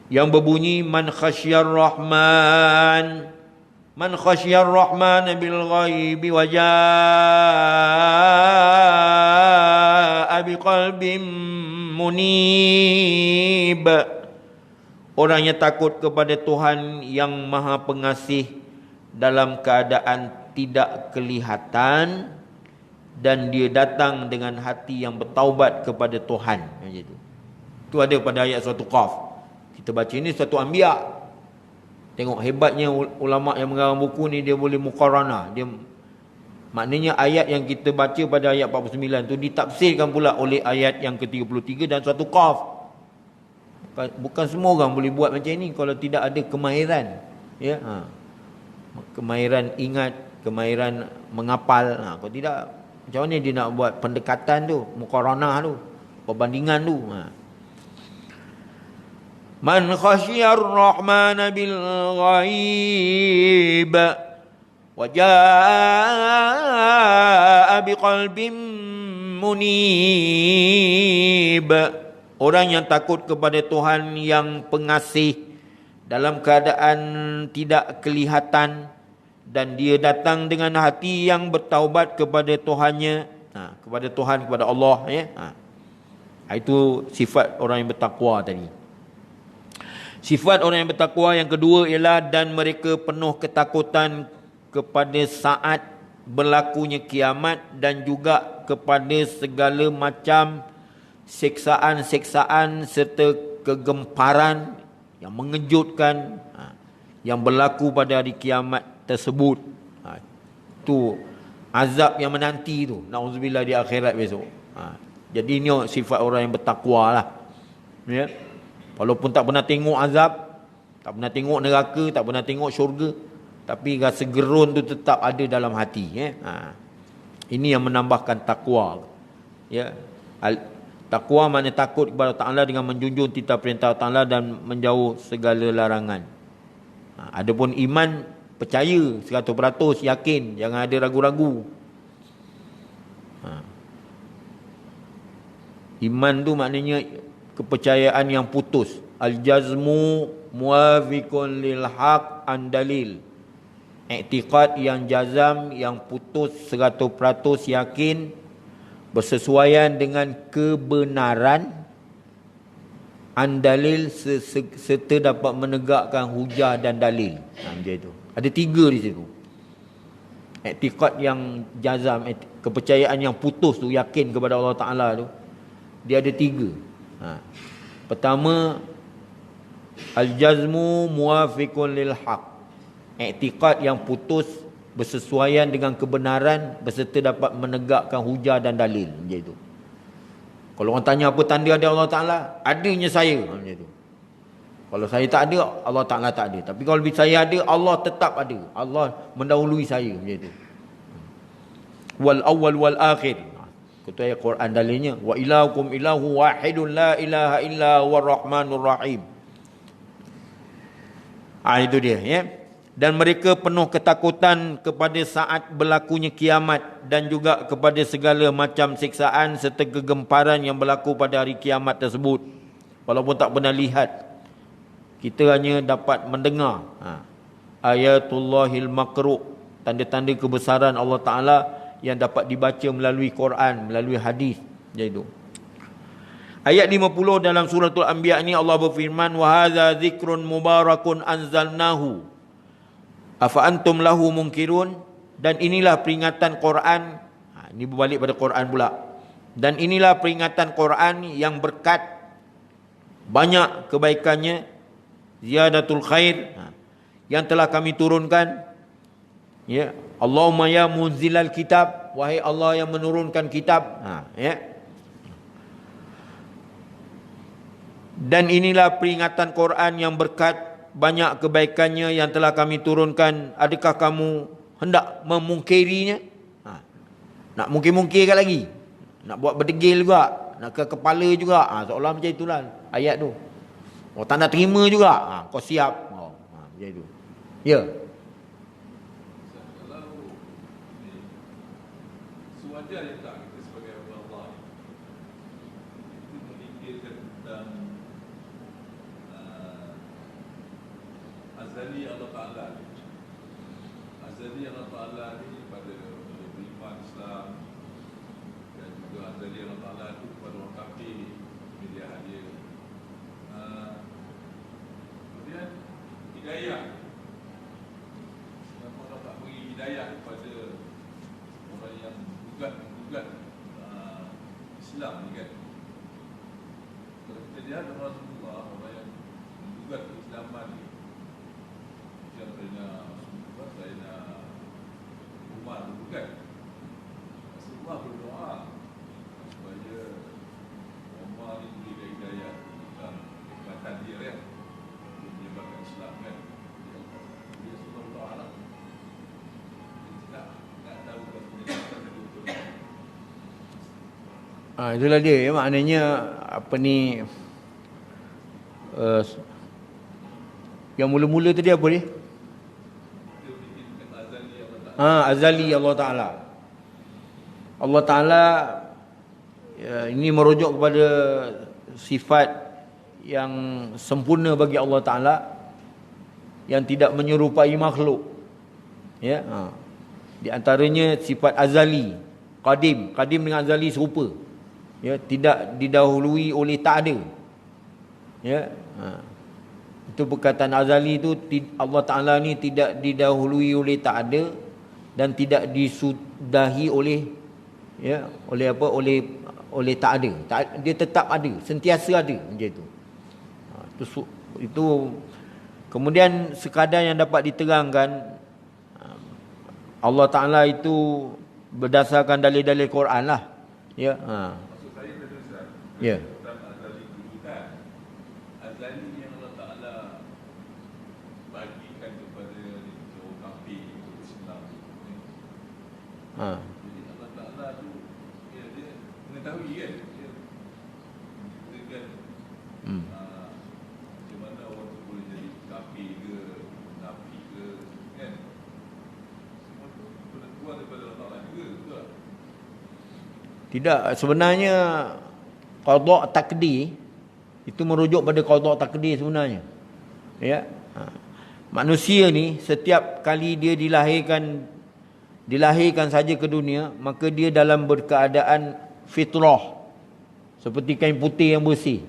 yang berbunyi man khasyar rahman bil ghaibi wa jaa'a biqalbin munib. Orang yang takut kepada Tuhan yang Maha Pengasih dalam keadaan tidak kelihatan dan dia datang dengan hati yang bertaubat kepada Tuhan. Macam itu. Itu ada pada ayat surah Qaf. Kita baca ini satu Anbiya. Tengok hebatnya ulama yang mengarang buku ni, dia boleh muqaranah. Dia maknanya ayat yang kita baca pada ayat 49 tu ditafsirkan pula oleh ayat yang ke-33 dan surah Qaf. Bukan semua orang boleh buat macam ni kalau tidak ada kemahiran, ya. Kemahiran ingat, kemahiran menghafal. Kalau tidak, macam mana dia nak buat pendekatan tu, muqaranah tu, perbandingan tu. Man khasyar rahman bil ghaib wa jaa'a biqalbin munib. Orang yang takut kepada Tuhan yang pengasih dalam keadaan tidak kelihatan dan dia datang dengan hati yang bertaubat kepada Tuhannya, kepada Tuhan, kepada Allah, ya. Itu sifat orang yang bertakwa tadi. Sifat orang yang bertakwa yang kedua ialah dan mereka penuh ketakutan kepada saat berlakunya kiamat dan juga kepada segala macam seksaan-seksaan serta kegemparan yang mengejutkan yang berlaku pada hari kiamat tersebut. Itu azab yang menanti tu, na'udzubillah, di akhirat besok. Jadi ini sifat orang yang bertakwa lah, ya. Walaupun tak pernah tengok azab, tak pernah tengok neraka, tak pernah tengok syurga, tapi rasa gerun tu tetap ada dalam hati, ya. Ini yang menambahkan takwa, ya. Takwa makna takut kepada Ta'ala dengan menjunjung titah perintah Ta'ala dan menjauh segala larangan. Adapun iman, percaya 100%, yakin, jangan ada ragu-ragu. Iman tu maknanya kepercayaan yang putus. Al-jazmu muwafiqun lil haq an dalil. I'tiqad yang jazam, yang putus 100% yakin, bersesuaian dengan kebenaran, andalil serta dapat menegakkan hujah dan dalil. Macam itu. Ada 3 di situ. I'tiqad yang jazam, kepercayaan yang putus tu, yakin kepada Allah Ta'ala tu, dia ada 3. Pertama, al-jazmu muwafiqun lil haq. I'tiqad yang putus, bersesuaian dengan kebenaran beserta dapat menegakkan hujah dan dalil. Macam itu. Kalau orang tanya apa tanda ada Allah Ta'ala, adanya saya. Macam itu. Kalau saya tak ada, Allah Ta'ala tak ada. Tapi kalau saya ada, Allah tetap ada. Allah mendahului saya. Macam itu. Wal awwal wal akhir. Ketua ayat Quran dalilnya, wa ilahukum ilahu wahidun la ilaha illa huwar rahmanur rahim. Itu dia, ya. Dan mereka penuh ketakutan kepada saat berlakunya kiamat dan juga kepada segala macam siksaan serta kegemparan yang berlaku pada hari kiamat tersebut. Walaupun tak pernah lihat, kita hanya dapat mendengar ayatullahil makru', tanda-tanda kebesaran Allah Ta'ala yang dapat dibaca melalui Quran, melalui hadis. Jadi itu. Ayat 50 dalam suratul Anbiya ni Allah berfirman, wa hadza dzikrun mubarakun anzalnahu afa antum lahu munkirun. Dan inilah peringatan Quran. Ini berbalik pada Quran pula. Dan inilah peringatan Quran yang berkat, banyak kebaikannya, ziyadatul khair, yang telah kami turunkan. Ya, Allahumma ya munzilal kitab, wahai Allah yang menurunkan kitab. Ya. Dan inilah peringatan Quran yang berkat, banyak kebaikannya yang telah kami turunkan. Adakah kamu hendak memungkirinya? Nak mungkir-mungkirkan lagi, nak buat berdegil juga, nak ke kepala juga. Seolah macam itulah ayat tu. Oh, tak nak terima juga. Kau siap. Macam itu. Ya.
Azali Allah Ta'ala. Azali Allah Ta'ala ni pada beriman Islam, dan juga azali Allah Ta'ala itu kepada orang kafir, pilihan dia. Kemudian hidayah, yang Allah tak beri hidayah kepada orang yang menggugat Islam ni kan. Kalau kita lihat Rasulullah, orang yang menggugat keislaman ni, macam Sayyidina Umar menggugat, Rasulullah berdoa supaya Umar ni diberi hidayah tentang kekuatan dia kan, dia menyebarkan Islam kan. Dia Rasulullah berdoa lah. Dia tak tahu kekuatan dia betul.
Itulah dia ya, maknanya apa ni, yang mula-mula tadi apa dia? Azali Allah Ta'ala. Allah Ta'ala ini merujuk kepada sifat yang sempurna bagi Allah Ta'ala, yang tidak menyerupai makhluk. Ya, di antaranya sifat azali, qadim. Qadim dengan azali serupa. Ya, tidak didahului oleh tak ada. Ya, itu perkataan azali itu, Allah Ta'ala ni tidak didahului oleh tak ada dan tidak disudahi oleh oleh apa, oleh tak ada. Dia tetap ada, sentiasa ada macam itu. Itu kemudian sekadar yang dapat diterangkan Allah Ta'ala itu berdasarkan dalil-dalil Quran lah. Ya.
Maksud saya tadi Ustaz,
Ya.
tentang azali dulu kan. Azali yang Allah Ta'ala bagikan kepada orang kafir untuk Islam. Jadi Allah Ta'ala tu dia mengetahui kan, dia menciptakan macam mana orang tu boleh jadi kafir ke, munafik ke kan. Semua tu penentuan daripada Allah Ta'ala juga, betul tak?
Tidak, sebenarnya qada' takdir itu merujuk pada qada' takdir sebenarnya. Ya. Manusia ni setiap kali dia dilahirkan saja ke dunia, maka dia dalam berkeadaan fitrah, seperti kain putih yang bersih,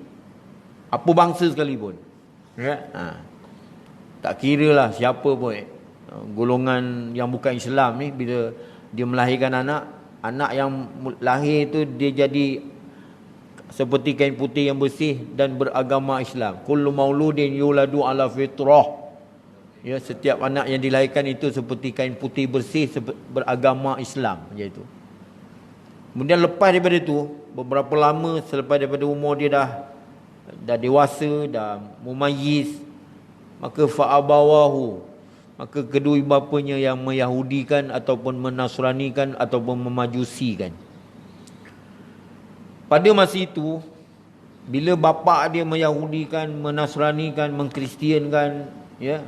apa bangsa sekalipun. Ya. Tak kira lah siapa pun, golongan yang bukan Islam ni, bila dia melahirkan anak yang lahir itu dia jadi seperti kain putih yang bersih dan beragama Islam. Kullu mauludin yuladu ala fitrah. Ya, setiap anak yang dilahirkan itu seperti kain putih bersih, beragama Islam macam itu. Kemudian lepas daripada itu, beberapa lama selepas daripada umur dia dah dewasa, dah mumayyiz, maka fa'abawahu, maka kedua bapanya yang meyahudikan ataupun menasranikan ataupun memajusikan. Pada masa itu, bila bapa dia meyahudikan, menasranikan, mengkristiankan, ya,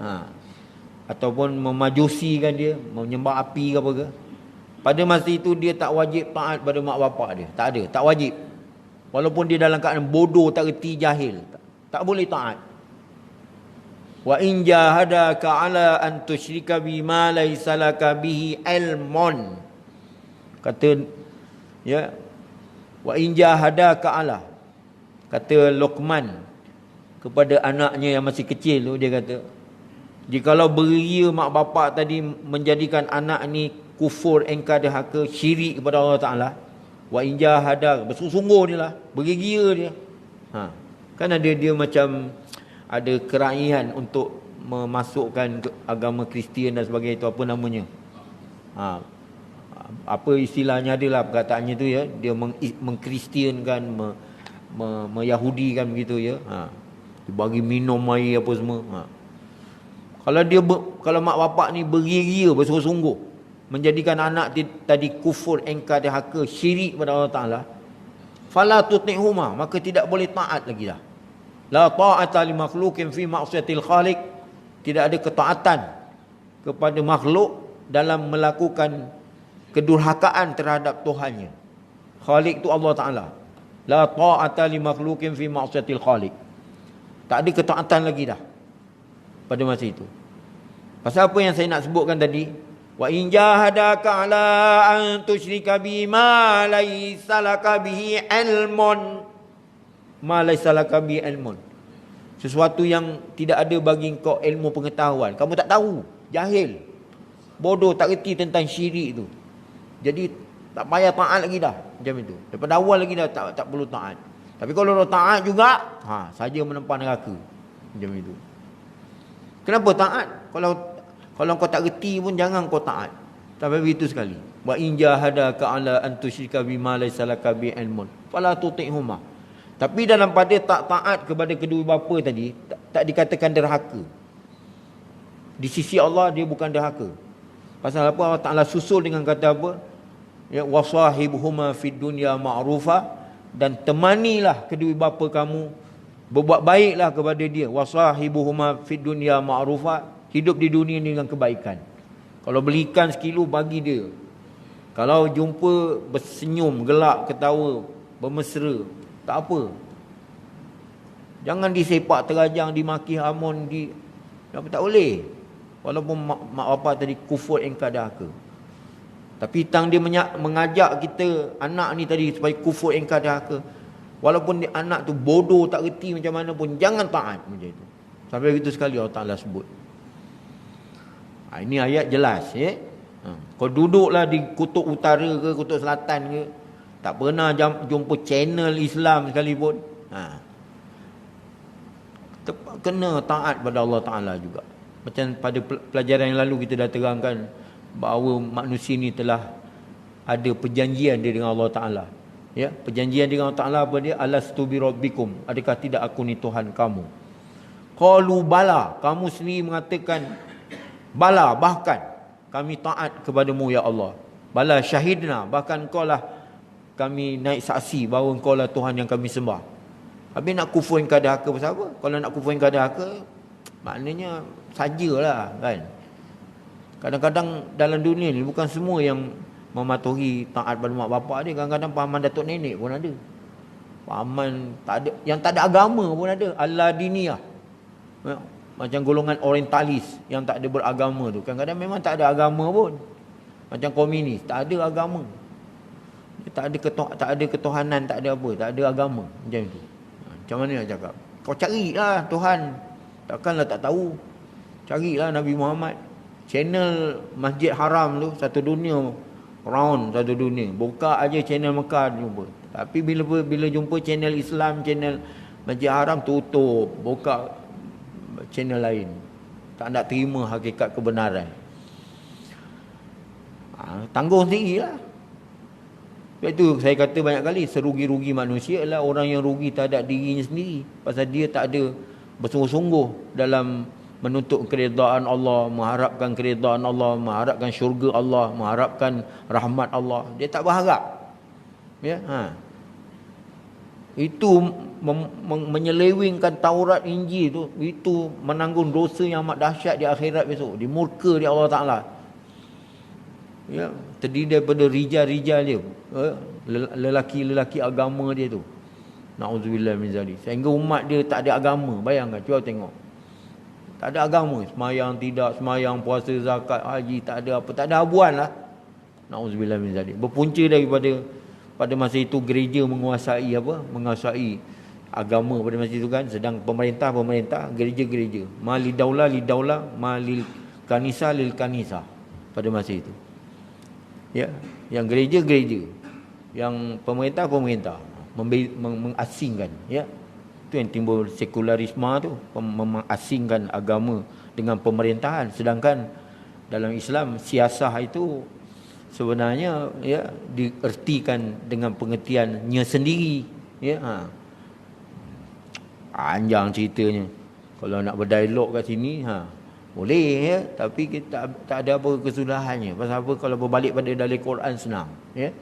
ataupun memajusikan dia, menyembah api ke apa ke, pada masa itu dia tak wajib taat pada mak bapak dia. Tak ada, tak wajib. Walaupun dia dalam keadaan bodoh, tak reti, jahil, tak boleh taat. Wa in jahadaka ala an tusyrika bima laysa laka bihi ilmun. Kata ya, wa in jahadaka ala, kata Luqman kepada anaknya yang masih kecil tu, dia kata, jikalau beria mak bapak tadi menjadikan anak ni kufur, engkar, dahaka, syirik kepada Allah Ta'ala, wa in jahadaka, bersungguh-sungguh dia lah, bergira dia. Kan dia macam ada keraihan untuk memasukkan agama Kristian dan sebagainya, itu apa namanya, apa istilahnya, adalah perkataannya tu ya, dia mengkristiankan, meyahudikan begitu ya. Dia bagi minum air apa semua. Kalau mak bapak ni beria-ria, bersungguh-sungguh menjadikan anak tadi kufur, engkar, dahaka, syirik kepada Allah Ta'ala, fala tuti'huma, maka tidak boleh taat lagi dah. La ta'ata li makhluqin fi ma'siyatil khaliq, tidak ada ketaatan kepada makhluk dalam melakukan kedurhakaan terhadap Tuhannya. Khaliq tu Allah Ta'ala. La ta'ata li makhluqin fi ma'siyatil khaliq. Tak ada ketaatan lagi dah pada masa itu. Pasal apa yang saya nak sebutkan tadi? Wa in jahadaka ala an tusyrika bima laysa laka bihi ilmun. Ma laysa laka bihi ilmun. Sesuatu yang tidak ada bagi kau ilmu pengetahuan. Kamu tak tahu, jahil, bodoh, tak reti tentang syirik tu. Jadi tak payah taat lagi dah. Macam itu. Daripada awal lagi dah tak perlu taat. Tapi kalau dah taat juga, saja menempah neraka. Macam itu. Kenapa taat? Kalau kau tak reti pun jangan kau taat. Tapi begitu sekali. Wa in jahadaka ala an tusyrika bima laysa laka bi ilmun fala tuti'huma. Tapi dalam pada tak taat kepada kedua bapa tadi, tak dikatakan derhaka. Di sisi Allah dia bukan derhaka. Pasal apa? Allah Taala susul dengan kata apa? Ya, wasahibuhuma fid dunya ma'rufa, dan temanilah kedua bapa kamu, berbuat baiklah kepada dia. Wasahibuhuma fid dunya ma'rufa, hidup di dunia ni dengan kebaikan. Kalau belikan sekilo, bagi dia. Kalau jumpa bersenyum, gelak, ketawa, bermesra, tak apa. Jangan disepak terajang, dimaki hamun, tak boleh. Walaupun mak bapak tadi kufur engkar dahaka. Tapi tang dia mengajak kita, anak ni tadi, supaya kufur engkar dahaka. Walaupun anak tu bodoh, tak reti macam mana pun, jangan taat macam itu. Sampai begitu sekali Allah Ta'ala sebut. Ini ayat jelas, ya. Kau duduklah di kutub utara ke kutub selatan ke, tak pernah jumpa channel Islam sekalipun, kena taat pada Allah Ta'ala juga. Macam pada pelajaran yang lalu kita dah terangkan bahawa manusia ni telah ada perjanjian dia dengan Allah Ta'ala. Ya, perjanjian dengan Allah Ta'ala apa dia? Alastu bi rabbikum, adakah tidak aku ni Tuhan kamu? Qalu bala, kamu sendiri mengatakan bala, bahkan kami taat kepadamu ya Allah. Bala syahidna, bahkan engkau lah kami naik saksi bahawa engkau lah Tuhan yang kami sembah. Habis nak kufurin kadahaka pasal apa? Kalau nak kufurin kadahaka, maknanya sajalah kan. Kadang-kadang dalam dunia ni bukan semua yang mematuhi taat pada mak bapak dia. Kadang-kadang pahaman datuk nenek pun ada. Pahaman tak ada, yang tak ada agama pun ada. Al-Ladiniyah. Macam golongan orientalis yang tak ada beragama tu. Kadang-kadang memang tak ada agama pun. Macam komunis, tak ada agama. Tak ada ketuhanan, tak ada apa, tak ada agama. Macam itu. Macam mana nak cakap? Kau carilah Tuhan. Takkanlah tak tahu. Carilah Nabi Muhammad. Channel Masjid Haram tu satu dunia, round satu dunia. Buka aja channel Mekah jumpa. Tapi bila jumpa channel Islam, channel Masjid Haram, tutup, buka channel lain. Tak nak terima hakikat kebenaran. Tanggung sendirilah. Sebab itu saya kata banyak kali, serugi-rugi manusia adalah orang yang rugi terhadap dirinya sendiri. Pasal dia tak ada bersungguh-sungguh dalam menuntut keredaan Allah, mengharapkan keredaan Allah, mengharapkan syurga Allah, mengharapkan rahmat Allah. Dia tak berharap. Ya, itu menyelewengkan Taurat Injil tu, itu menanggung dosa yang amat dahsyat di akhirat besok, di murka di Allah Ta'ala. Ya, terdiri daripada rijal-rijal dia, lelaki-lelaki agama dia tu. Na'udzubillah min zalik. Sehingga umat dia tak ada agama. Bayangkan, cuba tengok. Tak ada agama, semayang tidak, semayang, puasa, zakat, haji, tak ada apa, tak ada habuan lah. Na'udzubillah min zalik. Berpunca daripada pada masa itu gereja menguasai apa? Menguasai agama pada masa itu kan. Sedang pemerintah, gereja-gereja. Ma li daulah, ma lil kanisa lil kanisa pada masa itu. Ya, yang gereja, yang pemerintah mengasingkan, ya. Itu yang timbul sekularisme tu, mengasingkan agama dengan pemerintahan. Sedangkan dalam Islam siasah itu sebenarnya ya diertikan dengan pengertiannya sendiri, ya. Panjang ceritanya. Kalau nak berdialog kat sini, boleh, ya, tapi kita tak ada apa kesudahannya. Pasal apa? Kalau berbalik pada dalil Quran senang, ya.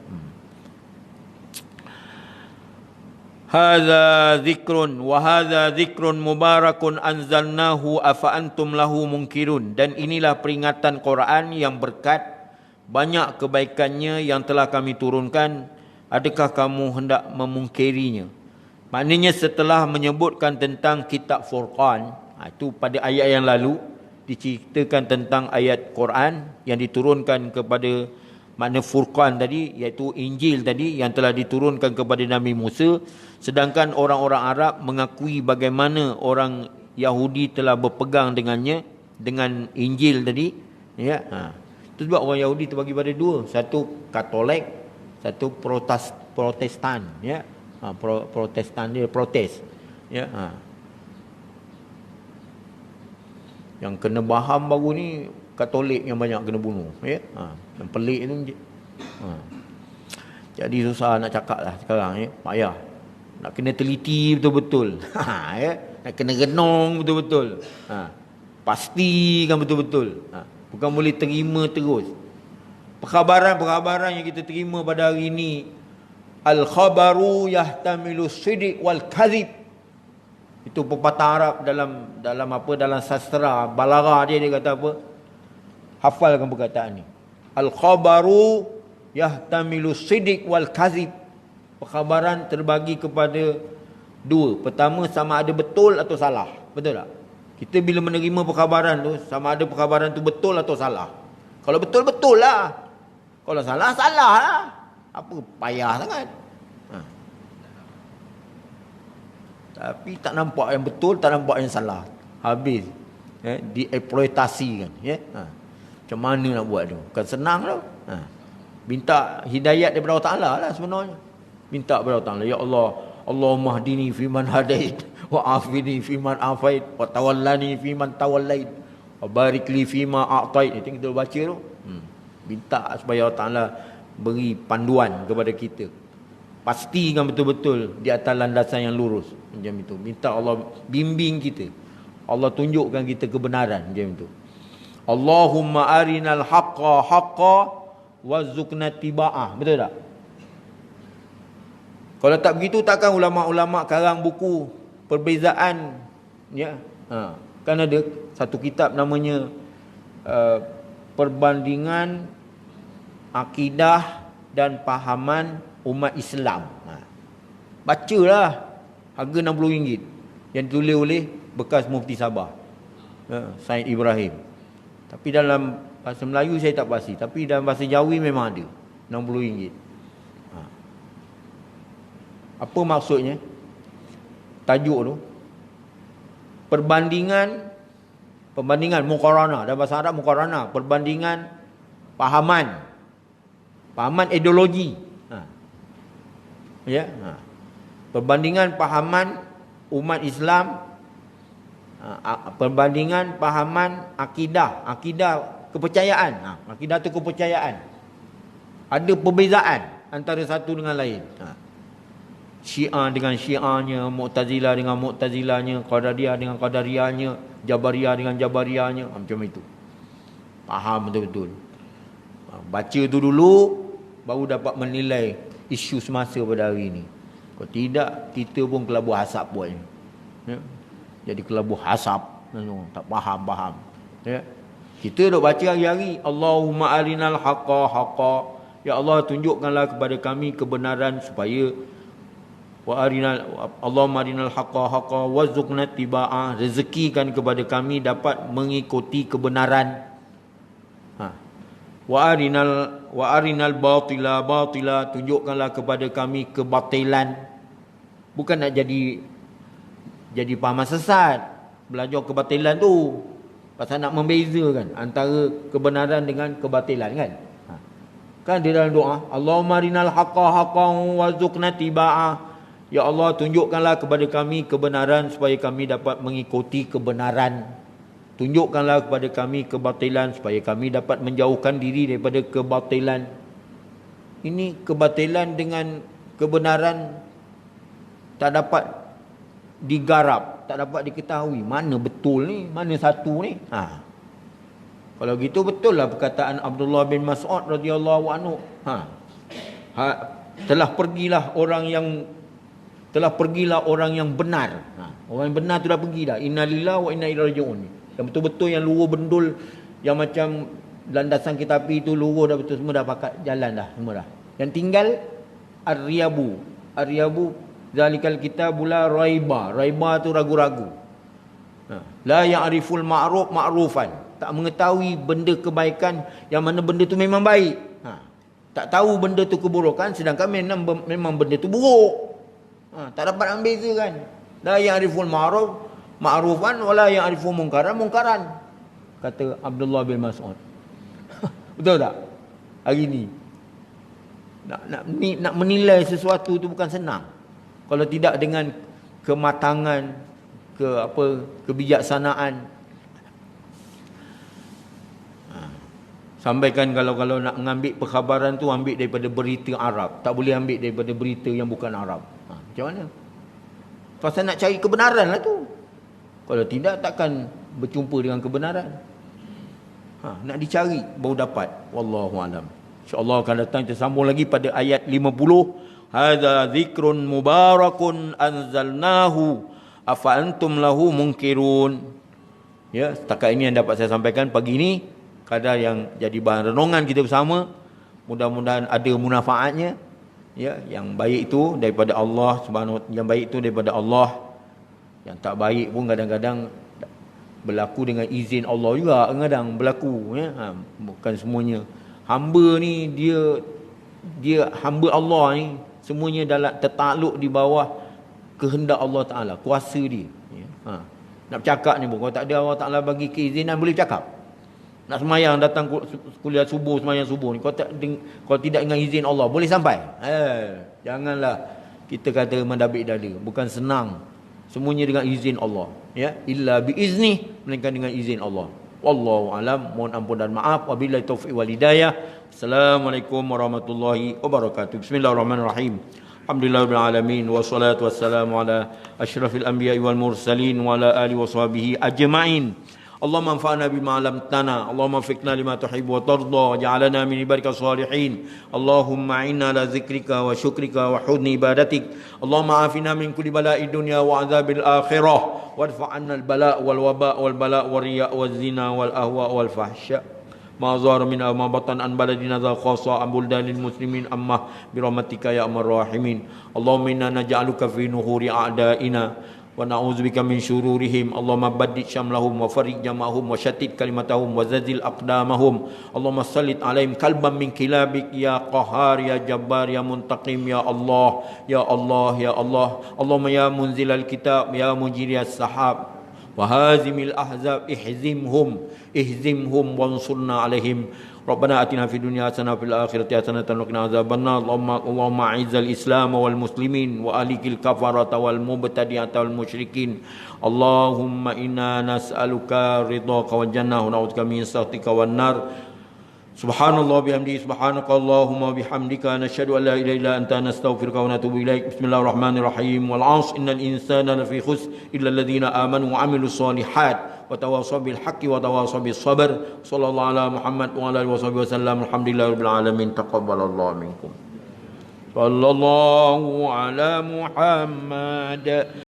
Hadza dzikrun wa hadza dzikrun mubarakun anzalnahu afa antum lahu munkirun. Dan inilah peringatan Quran yang berkat, banyak kebaikannya yang telah kami turunkan. Adakah kamu hendak memungkirinya? Maknanya setelah menyebutkan tentang kitab Furqan, itu pada ayat yang lalu, diceritakan tentang ayat Quran yang diturunkan kepada makna Furqan tadi, iaitu Injil tadi yang telah diturunkan kepada Nabi Musa, sedangkan orang-orang Arab mengakui bagaimana orang Yahudi telah berpegang dengannya, dengan Injil tadi, ya. Itu sebab orang Yahudi terbagi pada dua, satu Katolik, satu Protestan, ya. Protestan dia protes, ya. Yang kena baham baru ni Katolik yang banyak kena bunuh, ya. Yang pelik tu. Jadi susah nak cakap lah sekarang, ya. Payah. Nak kena teliti betul-betul. Ya. Nak kena renung betul-betul. Pastikan betul-betul. Bukan boleh terima terus. Perkhabaran-perkhabaran yang kita terima pada hari ini, al-khabaru yahtamilu sidq wal kadhib. Itu pepatah Arab dalam sastra balagha dia kata apa? Hafalkan perkataan ni. Al-khabaru yahtamilu sidq wal kadhib. Perkhabaran terbagi kepada dua. Pertama, sama ada betul atau salah. Betul tak? Kita bila menerima perkhabaran tu, sama ada perkhabaran tu betul atau salah. Kalau betul, betul lah. Kalau salah, salah lah. Apa payah sangat. Tapi tak nampak yang betul, tak nampak yang salah. Habis. Dieksploitasi kan. Macam mana nak buat tu? Bukan senang tau. Minta hidayat daripada Allah Ta'ala lah sebenarnya. Minta kepada Allah Ta'ala. Ya Allah, Allahumma hdini fiman hadait, wa afini fiman afait, wa tawallani fiman tawallait, wa barik li fima a'tait. Itu kita baca tu. Minta supaya Allah Ta'ala beri panduan kepada kita. Pastikan betul-betul di atas landasan yang lurus. Macam itu. Minta Allah bimbing kita. Allah tunjukkan kita kebenaran. Macam itu. Allahumma arinal haqqa haqqa warzuqna tiba'ah. Betul tak? Kalau tak begitu, takkan ulama-ulama karang buku perbezaan, ya. Kan ada satu kitab namanya Perbandingan Akidah dan Pahaman Umat Islam. Bacalah, harga RM60, yang ditulis oleh bekas Mufti Sabah, Said Ibrahim. Tapi dalam bahasa Melayu saya tak pasti, tapi dalam bahasa Jawi memang ada RM60. Apa maksudnya? Tajuk tu perbandingan muqaranah. Dalam bahasa Arab muqaranah, perbandingan pahaman ideologi. Ya. Perbandingan pahaman umat Islam, perbandingan pahaman akidah kepercayaan. Akidah tu kepercayaan. Ada perbezaan antara satu dengan lain. Syiah dengan syiahnya, Mu'tazilah dengan Mu'tazilahnya, Qadariyah dengan Qadariyahnya, Jabariyah dengan Jabariyahnya, macam itu. Faham betul-betul. Baca tu dulu, baru dapat menilai isu semasa pada hari ini. Kalau tidak, kita pun kelabu hasap buatnya. Ya? Jadi kelabu hasap, tak faham. Ya? Kita duk baca hari-hari, Allahumma arinal haqqa haqqa. Ya Allah, tunjukkanlah kepada kami kebenaran supaya Allahumma arinal haqqa haqqa warzuqna tiba'ah. Rezekikan kepada kami dapat mengikuti kebenaran. Wa arinal batila batila. Tunjukkanlah kepada kami kebatilan. Bukan nak jadi pahaman sesat. Belajar kebatilan tu pasal nak membezakan antara kebenaran dengan kebatilan, kan? Kan di dalam doa, Allahumma arinal haqqa haqqan warzuqna tiba'ah. Ya Allah, tunjukkanlah kepada kami kebenaran supaya kami dapat mengikuti kebenaran. Tunjukkanlah kepada kami kebatilan supaya kami dapat menjauhkan diri daripada kebatilan. Ini kebatilan dengan kebenaran tak dapat digarap, tak dapat diketahui. Mana betul ni, mana satu ni? Kalau gitu betul lah perkataan Abdullah bin Mas'ud radhiyallahu anhu. Telah pergilah orang yang benar. Orang yang benar tu dah pergi dah. Innalillahi wa inna ilaihi raji'un. Yang betul-betul yang luruh bendul, yang macam landasan kereta api tu luruh dah betul, semua dah pakat jalan dah, semua dah. Yang tinggal ar-riyabu zalikal kitabul la raiba. Raiba tu ragu-ragu. La ya'riful ma'ruf ma'rufan. Tak mengetahui benda kebaikan yang mana benda tu memang baik. Tak tahu benda tu keburukan sedangkan memang benda tu buruk. Tak dapat ambil bezakan. La ya'riful ma'ruf ma'rufan wa la ya'riful munkaran. Kata Abdullah bin Mas'ud. Betul tak? Hari ni nak menilai sesuatu tu bukan senang. Kalau tidak dengan kematangan, kebijaksanaan. Sampaikan kalau nak mengambil perkhabaran tu, ambil daripada berita Arab. Tak boleh ambil daripada berita yang bukan Arab. Macam mana? Pasal nak cari kebenaran lah tu. Kalau tidak, takkan berjumpa dengan kebenaran. Nak dicari baru dapat. Wallahualam. InsyaAllah akan datang kita sambung lagi pada ayat 50. Hadza dzikrun mubarakun anzalnahu afa antum lahu munkirun. Ya, setakat ini yang dapat saya sampaikan pagi ini. Kadar yang jadi bahan renungan kita bersama. Mudah-mudahan ada munafaatnya. Ya, yang baik itu daripada Allah Subhanahu, yang baik itu daripada Allah. Yang tak baik pun kadang-kadang berlaku dengan izin Allah juga, kadang-kadang berlaku, ya. Bukan semuanya. Hamba ni dia hamba Allah ni semuanya tertakluk di bawah kehendak Allah Taala, kuasa dia, ya. Nak bercakap ni pun kalau tak ada Allah Taala bagi keizinan boleh bercakap. Nak semayang, datang kuliah subuh, semayang subuh ni kalau tidak dengan izin Allah boleh sampai. Janganlah kita kata mendabik dada, bukan senang. Semuanya dengan izin Allah, ya. Illa biizni, melainkan dengan izin Allah. Wallahu alam, mohon ampun dan maaf. Wabillahi taufiq wal hidayah. Assalamualaikum warahmatullahi wabarakatuh. Bismillahirrahmanirrahim. Alhamdulillahirabbil alamin wassalatu wassalamu ala asyrafil anbiya'i wal mursalin wa ala alihi washabihi ajmain. Allahumma anfa'na bima 'allamtana, Allahumma waffiqna lima tuhibbu wa tarda, waj'alna min ibadikas salihin. Allahumma inna ala dzikrika wa syukrika wa husni ibadatik. Allahumma afina min kulli bala'id dunya wa 'adzabil akhirah, wadfa' 'anna al bala' wal waba' wal bala' wal riya' waz zina wal ahwa' wal fahsya' ma zahara min ma batan an baladina dha khassa an buldanil muslimin amma bi rahmatika ya arhamar rahimin. Allahumma inna naj'aluka fi nuhuri a'da'ina wa na'udzubika min syururihim. Allahumma baddid syamlahum wa farriq jama'ahum wa syattid kalimatahum wa zazil aqdamahum. Allahumma sallit alaihim kalban min kilabik ya qahhar ya jabbar ya muntaqim ya Allah ya Allah ya Allah. Allahumma ya munzilal kitab ya mujriyas sahab wa hazimil ahzab ihzimhum wansurna alaihim. Rabbana atina fid dunya hasanah wa fil akhirati hasanatan wa qina adzabannar. Allahumma a'izzal Islam wal muslimin wa alikil kafarata wal mubtadi'ata wal musyrikin. Allahumma inna nas'aluka ridhaka wal jannah wa na'udzubika min sakhatika wan nar. Subhanallah bihamdihi, subhanakallahumma bihamdika, nasyhadu an la ilaha illa anta, nastaghfiruka wa natubu ilaik. Bismillahirrahmanirrahim. Wal 'asr innal insana lafi khusr illa alladhina amanu wa 'amilus solihat wa tawasaw bil haqqi wa tawasaw bis sabr. Sallallahu ala Muhammad wa ala alihi wasallam. Alhamdulillahirabbil alamin. Taqabbalallahu minkum. Sallallahu ala Muhammad.